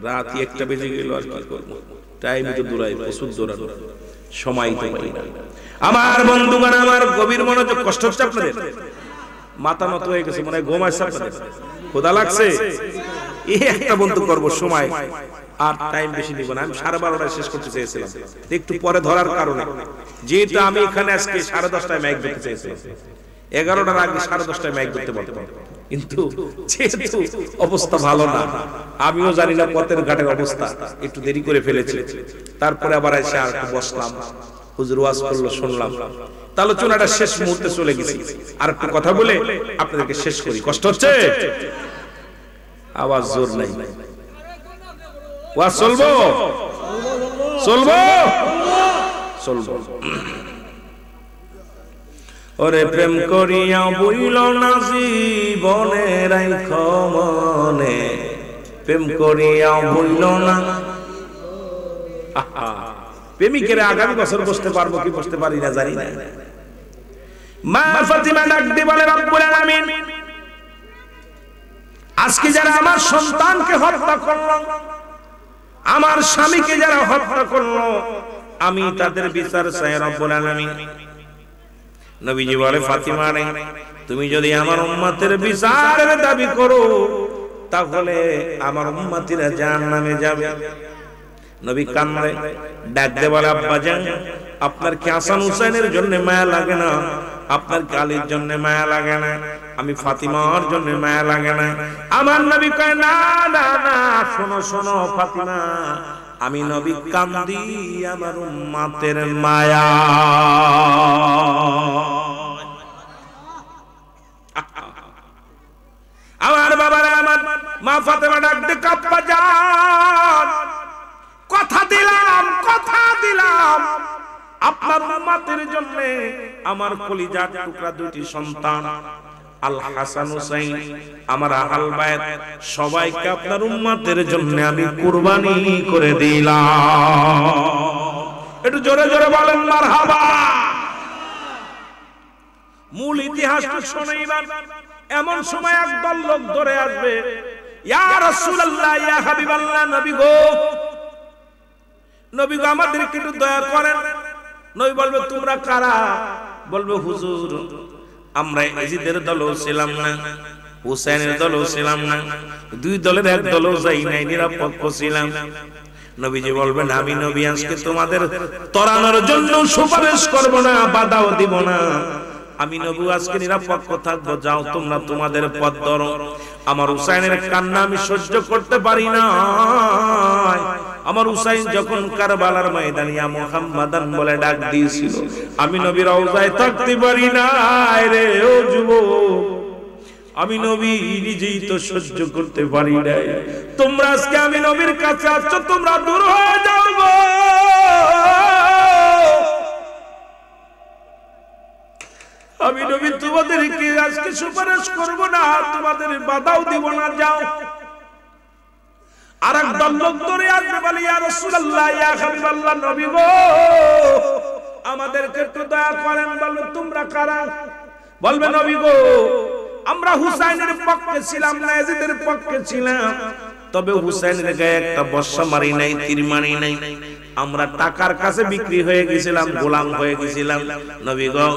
রাত একটা বেজে গেল, আর কি করবো, টাইম তো দূরাই, প্রচুর দৌড়ানো, সময় তো পাই না। আমার বন্ধুগণ আমার গভীর মনোযোগ, কষ্ট হচ্ছে আপনাদের? মাথা নত হয়ে গেছে, মনে হয় ঘুম আসছে আপনাদের, ক্ষুধা লাগছে? এই একটা বন্ধু করবো, সময় আর টাইম বেশি নিব না। আমি 12:30 শেষ করতে চেয়েছিলাম, একটু পরে ধরার কারণে, যেহেতু আমি এখানে আজকে 10:30টায় মাইক দিতে চেয়েছিলাম, 11টার আগে 10:30টায় মাইক দিতে বলতে, কিন্তু যেহেতু অবস্থা ভালো না, আমিও জানি না পথের ঘাটের অবস্থা, একটু দেরি করে ফেলেছি। তারপরে আবার এসে আর একটু বসলাম, হুজুর ওয়াজ করলো, শুনলাম, তাহলে চুনাটা শেষ মুহূর্তে চলে গেছি। আর একটু কথা বলে আপনাদেরকে শেষ করি। কষ্ট হচ্ছে? আওয়াজ জোর নাই। ওয়াজ চলবো চলবো চলবো। ওরে প্রেম করিয়া বইল না জীবনে রাইখ মনে, প্রেম করিয়া বইল না। প্রেমিকেরা আগামী বছর বসতে পারবো কি বসতে পারি না জানি না। মা ফাতিমা ডাক দিয়ে বলে রব্বুল আলামিন আজকে যারা আমার সন্তানকে হত্যা করলো, আমার স্বামীকে যারা হত্যা করলো, আমি তাদের বিচার চাই রব্বুল আলামিন। নবীজি বলে ফাতিমা রে তুমি যদি আমার উম্মতের বিচারের দাবি করো তাহলে আমার উম্মতিরা জাহান্নামে যাবে। নবী কান্দে, ডাক দিয়ে বলে আব্বাজান আপনার কি হাসান হুসাইনের জন্য মায়া লাগে না? আপনার কি আলীর জন্য মায়া লাগে না? আমি ফাতিমার জন্য মায়া লাগে না? আমার নবী কয় না না না, শোনো শোনো ফাতিমা, আমি নবী কান্দি আমার উম্মতের মায়া। আমার বাবারা, আমার মা ফাতেমা ডাক দিয়ে কাপ্পা যান, কথা দিলাম কথা দিলাম আপনার উম্মতের জন্য আমার কলিজার টুকরা দুটি সন্তান আল হাসান হুসাইন, আমার আহল বায়ত সবাইকে আপনার উম্মতের জন্য আমি কুরবানি করে দিলাম। একটু জোরে জোরে বলেন মারহাবা। মূল ইতিহাসটা শুনাইবার এমন সময় একদল লোক ধরে আসবে, ইয়া রাসূলুল্লাহ, ইয়া হাবিবাল্লাহ, নবী গো, নবী গো আমাদেরকে একটু দয়া করেন। নবী বলবে তোমরা কারা? বলবে হুজুর আমরা ইয়াজিদের দলও ছিলাম না, হুসাইনের দলও ছিলাম না, দুই দলের এক দলও যাই নাই, নিরপেক্ষ ছিলাম। নবীজি বলবেন আমি নবী আজকে তোমাদের তরানোর জন্য সুপারিশ করব না, বাধাও দিব না, আমি নবী আজকে নিরপেক্ষ থাকবো, যাও তোমরা তোমাদের পথ ধরো। আমার হুসাইনের কান্না আমি সহ্য করতে পারি না। আমার হুসাইন যখন কারবালার ময়দানে ইয়া মুহাম্মাদান বলে ডাক দিয়েছিল, আমি নবীর রওজায় থাকতে পারি না রে ও যুবক, আমি নবী নিজেই তো সহ্য করতে পারি না। তোমরা আজকে আমি নবীর কাছে আসছো, তোমরা দূর হয়ে যাও গো, আমি নবী তোমাদেরকে আজকে সুপারিশ করব না, তোমাদের বাধাও দিব না, যাও। আর এক দল লোক ধরে আসবে, বলে ইয়া রাসূলুল্লাহ, ইয়া হাবিবাল্লাহ, নবী গো আমাদেরকে একটু দয়া করেন। বলবে তোমরা কারা? বলবে নবী গো আমরা হুসাইনের পক্ষে ছিলাম না, ইয়াজিদের পক্ষে ছিলাম, তবে হুসাইনের গায়ে একটা বর্ষা মারি নাই, তীর মারি নাই, আমরা টাকার কাছে বিক্রি হয়ে গেছিলাম, গোলাম হয়ে গেছিলাম। নবী গো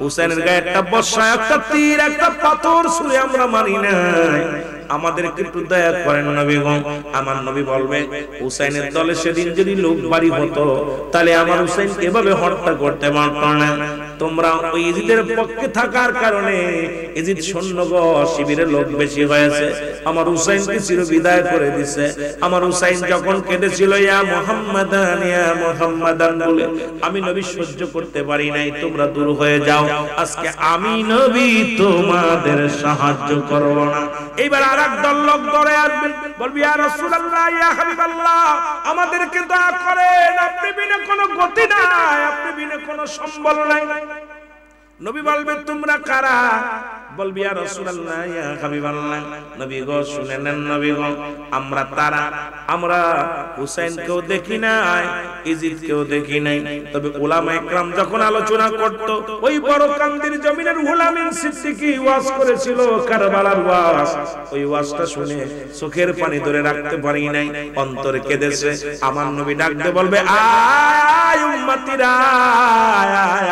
হুসাইনের গায়ে একটা বর্ষা, একটা তীর, একটা পাথর ছুঁড়ে আমরা মারি নাই, আমাদেরকে একটু দয়া করেন নবী গো। আমার নবী বলবে হুসাইনের দলে সেদিন যদি লোক বাড়ি হতো তাহলে আমার হুসাইনকে এভাবে হত্যা করতে পারতো না। তোমরা ওই ইজিদের পক্ষে থাকার কারণে ইজিদ সৈন্য শিবিরের লোক বেশি হয়েছে, আমার হুসাইনকে চিরবিদায় করে দিছে। আমার হুসাইন যখন কেঁদেছিল ইয়া মুহাম্মাদান ইয়া মুহাম্মাদান বলে, আমি নবী সহ্য করতে পারি নাই, তোমরা দূর হয়ে যাও, আজকে আমি নবী তোমাদের সাহায্য করব না। এইবার আরেক দল লোক ধরে আসবে, বলবি ইয়া রাসূলুল্লাহ ইয়া হাবিবাল্লাহ আমাদেরকে দয়া করেন, আপনি বিনা কোনো গতি নাই, আপনি বিনা কোনো সম্বল নাই। নবী বলবে তোমরা কারা? বলবি ইয়া রাসূলুল্লাহ ইয়া হাবিবাল্লাহ, নবী গো শুনে নেন নবী গো, আমরা তারা, আমরা হুসাইনকেও দেখি নাই, ইজিদকেও দেখি নাই। তবে উলামা ইকরাম যখন আলোচনা করত, ওই বড় কান্দির জমিনের হুলামিন সিদ্দিকী ওয়াজ করেছিল কারবালার ওয়াজ, ওই ওয়াজটা শুনে চোখের পানি ধরে রাখতে পারি নাই, অন্তরে কেঁদেছে। আমার নবী ডাকতে বলবে আয় উম্মতিরা, আয়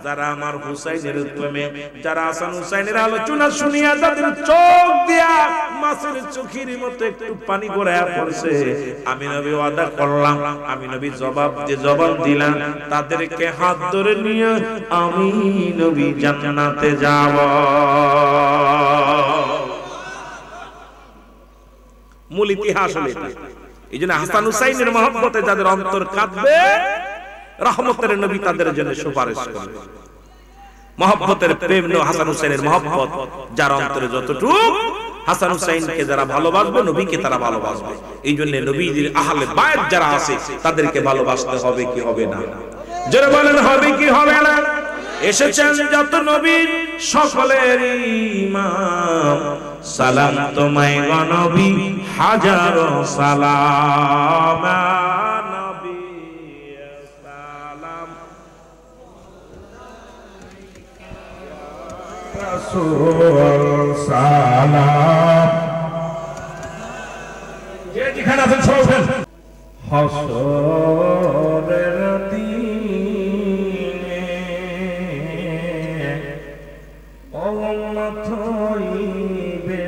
যারা আমার হুসাইনের প্রেমে, যারা হাসান হুসাইনের আলোচনা শুনিয়া যাদের চোখ দিয়া মাছের চোখের মতো একটু পানি গড়ায়া পড়ছে, আমি নবী ওয়াদা করলাম, আমি নবী জবাব দিলাম, তাদেরকে হাত ধরে নিয়ে আমি নবী জান্নাতে যাব। মূল ইতিহাস হলো এটা। এইজন্য হাসান হুসাইনের মহব্বতে যাদের অন্তর কাঁদবে, রহমতের নবী তাদের জন্য সুপারিশ করবে। মহব্বতের প্রেম নো হাসান হুসাইনের মহব্বত যার অন্তরে যতটুকু, হাসান হুসাইনকে যারা ভালোবাসবে নবীকে তারা ভালোবাসবে। এই জন্য নবীদের আহলে বায়ত যারা আছে তাদেরকে ভালোবাসতে হবে কি হবে না? যারা বলেন হবে কি হবে না? এসেছেন যত নবী সকলের ইমাম, সালাম তোমায় গো নবী হাজারো সালাম। সালাম যে যেখানে আছেন সবাই উঠেন। হাসরের দিনে উম্মত হইবে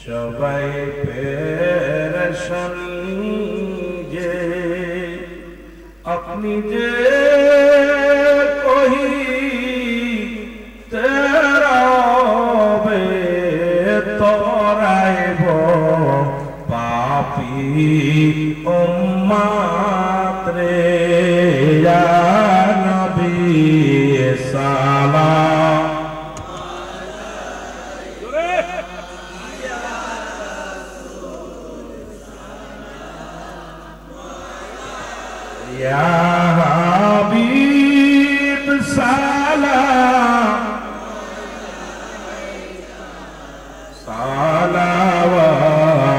সবাই পেরেশানি, যে আপনি যে কহি তোরাইব পাপী উম্মত রে, ইয়া নবী সালাম। ইয়া হাবিব সালাম,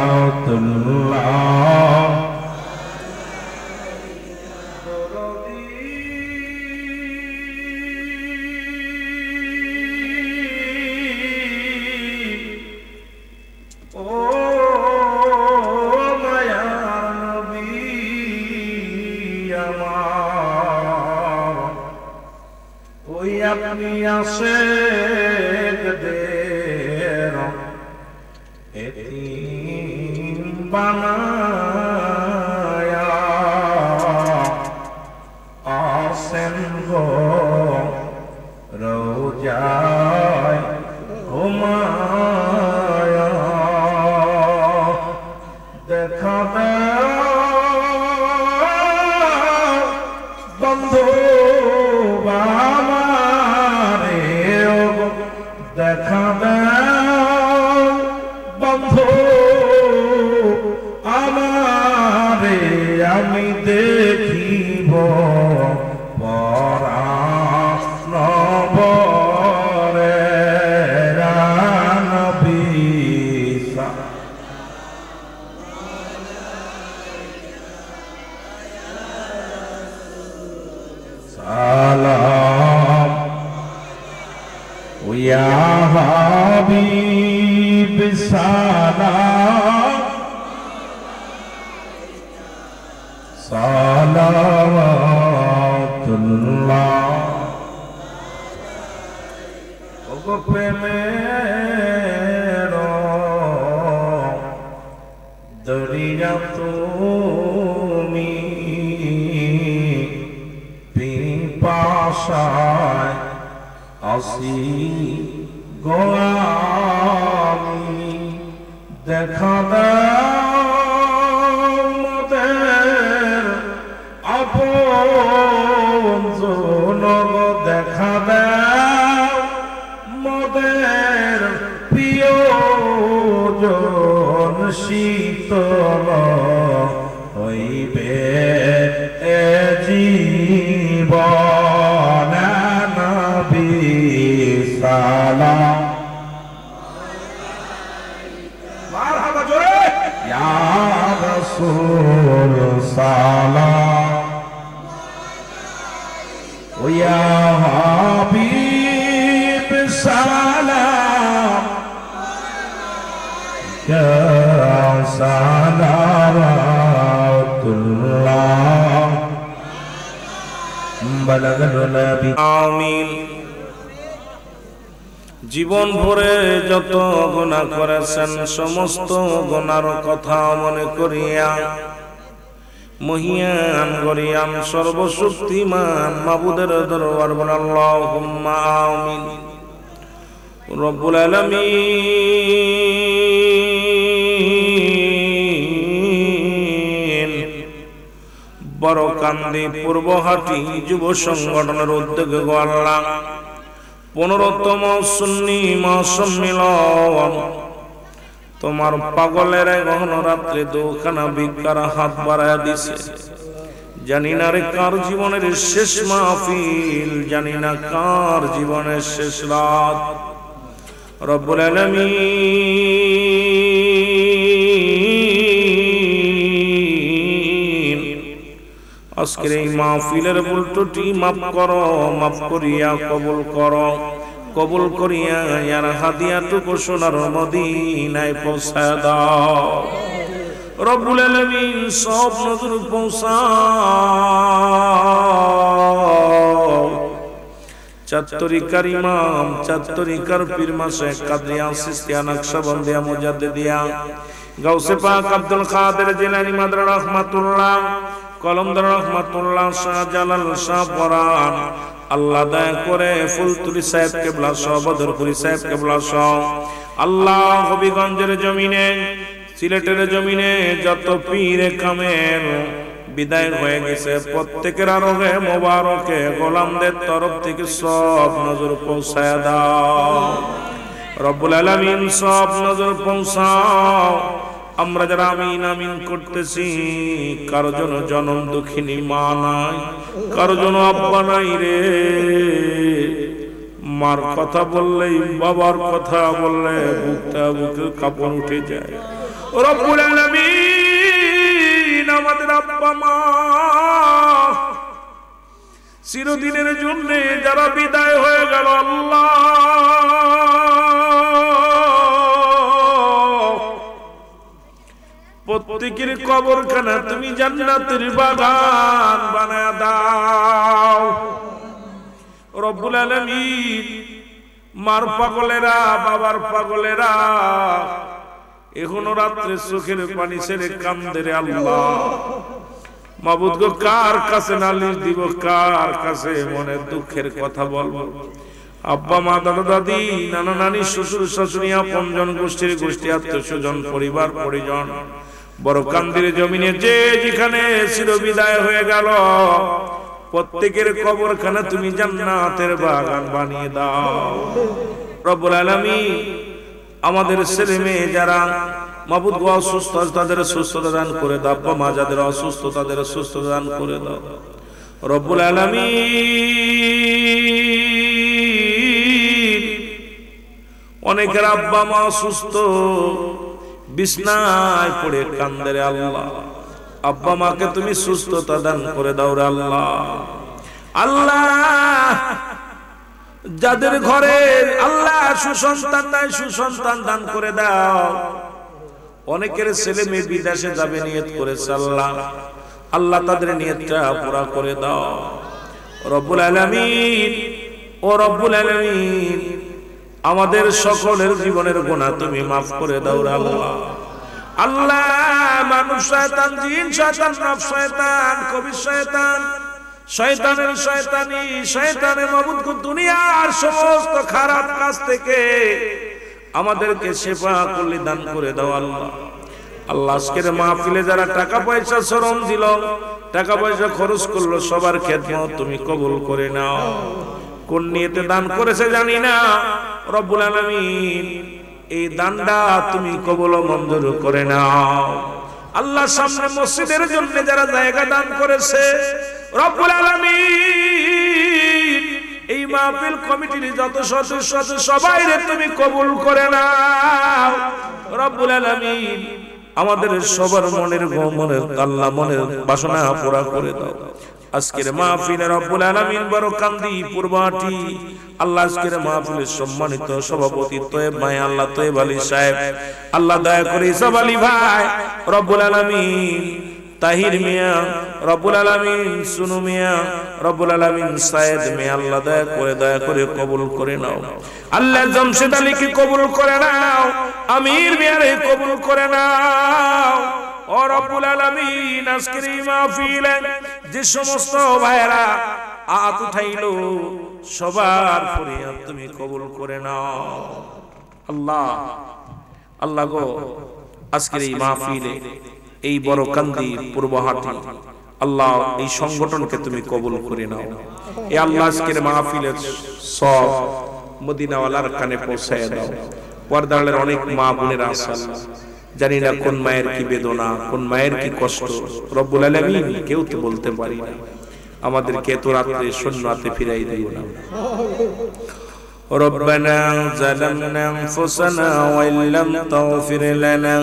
সালাওয়াতুল্লাহ। ও মায়ার নবী আমার, ওই আপনি আশেক দের এতিম বানায়া আসেন গো রোজায় ঘুমায়া, দেখা দাও বন্ধু আমারে, দেখা দাও বন্ধু আমারে, আমি দেখিব পরানবরে নবী সালাম। ইয়া হাবিব সালাম, সালাওয়াতুল্লাহ। ওগো প্রেমের দরিয়া তুমি পিপাসায় আসি গো আমি, দেখা দাও মোদের আপনজন গো, দেখা দাও মোদের প্রিয়জন, শীতল হইবে এ জীবন নবী সালাম। মারহাবা জোরে, ইয়া রাসূল সালাম, ও ইয়া হাবিব সালাম, ইয়া সালাওয়াতুল্লাহ বালাগাল নবী। আমিন। জীবন ভরে যত গুনাহ করেছেন সমস্ত গুনার কথা মনে করিয়া মহিয়ান গরিয়ান সর্বশক্তিমান মাবুদের দরবার বল আল্লাহুম্মা আমিন। রব্বুল আলামিন বড় কান্দি পূর্বহাটি যুব সংগঠনের উদ্যোগে গো আল্লাহ 15তম সুন্নি মহাসম্মিলন তোমার পাগলের গহন রাত্রে দুখানা ভিক্ষার হাত বাড়ায়া দিছে। জানি না রে কার জীবনের শেষ মাহফিল, জানি না কার জীবনের শেষ রাত। রব্বুল আলামিন আজকের এই মাহফিলের ভুল ত্রুটি মাফ করো, মাফ করিয়া কবুল করো, কবুল করিয়া ইয়ার হাদিয়াটুকু সোনার মদিনায় পৌঁছায় দাও। রব্বুল আলামিন সব নজর পৌঁছাও। চাত্তরিকার ইমাম, চাত্তরিকার পীর মাশায়েখ কাদরিয়া, সিস্তিয়া, নকশবন্দিয়া, মুজাদ্দিদিয়া, গাউসে পাক আব্দুল কাদের জিলানী মাদরা রহমাতুল্লাহ, কলমদার রহমাতুল্লাহ, শাহজালাল, শাহ পরান, আল্লাহ দয়া করে ফুলতুলি সাহেব কেবলা সহ, বদরপুরি সাহেব কেবলা সহ, আল্লাহ হবিগঞ্জের জমিনে, সিলেটের জমিনে যত পীরে কামেল বিদায় হয়ে গেছে প্রত্যেকের আরোহে মোবারকে গোলামদের তরফ থেকে সব নজর পৌঁছায় দাও। রব্বুল আলামিন সব নজর পৌঁছাও। আমরা যারা আমিন আমিন করতেছি, কারো জন্য জনম দুঃখিনী মা নাই, কারো জন্য আব্বা নাই রে। মার কথা বললেই, বাবার কথা বললে বুকটা বুকের কাঁপন উঠে যায়। রব্বুল আলামিন আমাদের আব্বা মা চিরদিনের জন্য যারা বিদায় হয়ে গেল, আল্লাহ প্রত্যেকের কবরখানা তুমি জান্নাতের বাগান বানায় দাও। রব্বুল আলামিন মার পাগলেরা, বাবার পাগলেরা এখনো রাত্রে চোখের পানি ছেড়ে কান্দে রে আল্লাহ। মাবুদ গো, কার কাছে নালিশ দিব, কার কাছে মনের দুঃখের কথা বলবো? আব্বা মা, দাদা দাদি, নানা নানি, শ্বশুর শাশুড়ি, আপনজন, গোষ্ঠীর গোষ্ঠী, আত্মীয় স্বজন, পরিবার পরিজন বড় কান্দির জমিনে যে যেখানে চির বিদায় হয়ে গেল, প্রত্যেকের কবরখানা তুমি জান্নাতের বাগান বানিয়ে দাও। রব্বুল আলামিন আমাদের ছেলে মেয়ে যারা মাবুদ গো অসুস্থ, তাদের সুস্থতা দান করে দাও। আব্বা মা যাদের অসুস্থ, তাদের সুস্থতা দান করে দাও। রব্বুল আলামিন অনেকের আব্বা মা অসুস্থ, বিছনায় পড়ে কান্দে রে আল্লাহ। আব্বা মাকে তুমি সুস্থতা দান করে দাও রে আল্লাহ। আল্লাহ যাদের ঘরে আল্লাহ সুসন্তান নাই, সুসন্তান দান করে দাও। অনেকের ছেলে মেয়ে বিদেশে যাবে নিয়ত করেছে, আল্লাহ আল্লাহ তাদের নিয়তটা পুরা করে দাও। রব্বুল আলামিন ও রব্বুল আলামিন আমাদের সকলের জীবনের গুনাহ তুমি মাফ করে দাও রে আল্লাহ। আল্লাহ, মানুষ শয়তান, জিন শয়তান, নফস শয়তান, কবির শয়তান, শয়তানের শয়তানি, শয়তানের মাবুদ দুনিয়ার সমস্ত খারাপ কাজ থেকে আমাদেরকে সেবা করলে দান করে দাও আল্লাহ। আল্লাহ, আজকের মাহফিলে যারা টাকা পয়সা শ্রম দিল, টাকা পয়সা খরচ করলো, সবার খেদমত তুমি কবুল করে নাও। কোন নিয়তে দান করেছে জানি না, রব্বুল আলামিন এই দানটা তুমি কবুল ও মঞ্জুর করে নাও। আল্লাহ, সামনে মসজিদের জন্য যারা জায়গা দান করেছে, রব্বুল আলামিন এই মাহফিল কমিটির যত সদস্য আছে সবাইরে তুমি কবুল করে নাও। রব্বুল আলামিন আমাদের সবার মনের আল্লাহ মনের বাসনা পুরা করে দাও। আজকের মাহফিলে রব্বুল আলামিন বড় কান্দি পূর্বহাটি, আল্লাহ আজকের মাহফিলের সম্মানিত সভাপতি তয়েব ভাই, আল্লাহ তয়েব আলী সাহেব, আল্লাহ দয়া করে ইসাব আলী ভাই, রব্বুল আলামিন তাহির মিয়া, রব্বুল আলামিন সুনু মিয়া, রব্বুল আলামিন সায়েদ মিয়া, আল্লাহ দয়া করে কবুল করে নাও। আল্লাহ জমশেদ আলীকে কবুল করে নাও, আমির মিয়ারে কবুল করে নাও। ও রব্বুল আলামিন, আজকের এই মাহফিলে যে সমস্ত ভাইরা হাত উঠাইলো সবার ফরিয়াদ তুমি কবুল করে নাও। আল্লাহ, আল্লাহ গো, আজকের এই মাহফিলে এই বড় কান্দি পূর্বহাটি, আল্লাহ এই সংগঠনকে তুমি কবুল করে নাও। এ আল্লাহ, আজকের মাহফিলের সব মদিনাওয়ালার কানে পৌঁছায় দাও। পর্দালের অনেক মা বোনেরা আছে, জানি না কোন মায়ের কি বেদনা, কোন মায়ের কি কষ্ট, রব্বুল আলামিন কেউ তো বলতে পারি না। আমাদেরকে এত রাত্রে শূন্য হাতে ফিরাই দিও না। রব্বানা যালামনা আনফুসানা ওয়া ইল্লাম তাগফির লানা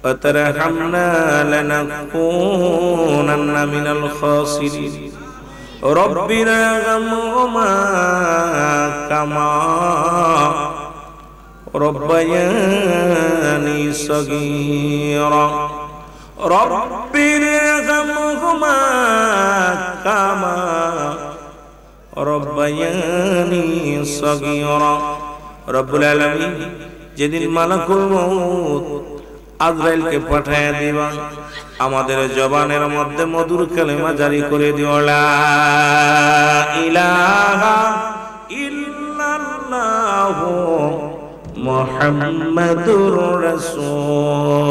ওয়া তারহামনা লানাকুনান্না মিনাল খাসিরিন। রব্বিনা ইরহামহুমা কামা রব্বায়ানি সগীরা। রব্বিনা ইরহামহুমা কামা রব্বায়ানি সগীরা। রব্বুল আলামিন যেদিন মালাকুল মউত আজরাইলকে পাঠায় দিবা, আমাদের জবানের মধ্যে মধুর কালেমা জারি করে দিও, লা ইলাহা ইল্লাল্লাহু মুহাম্মাদুর রাসূল।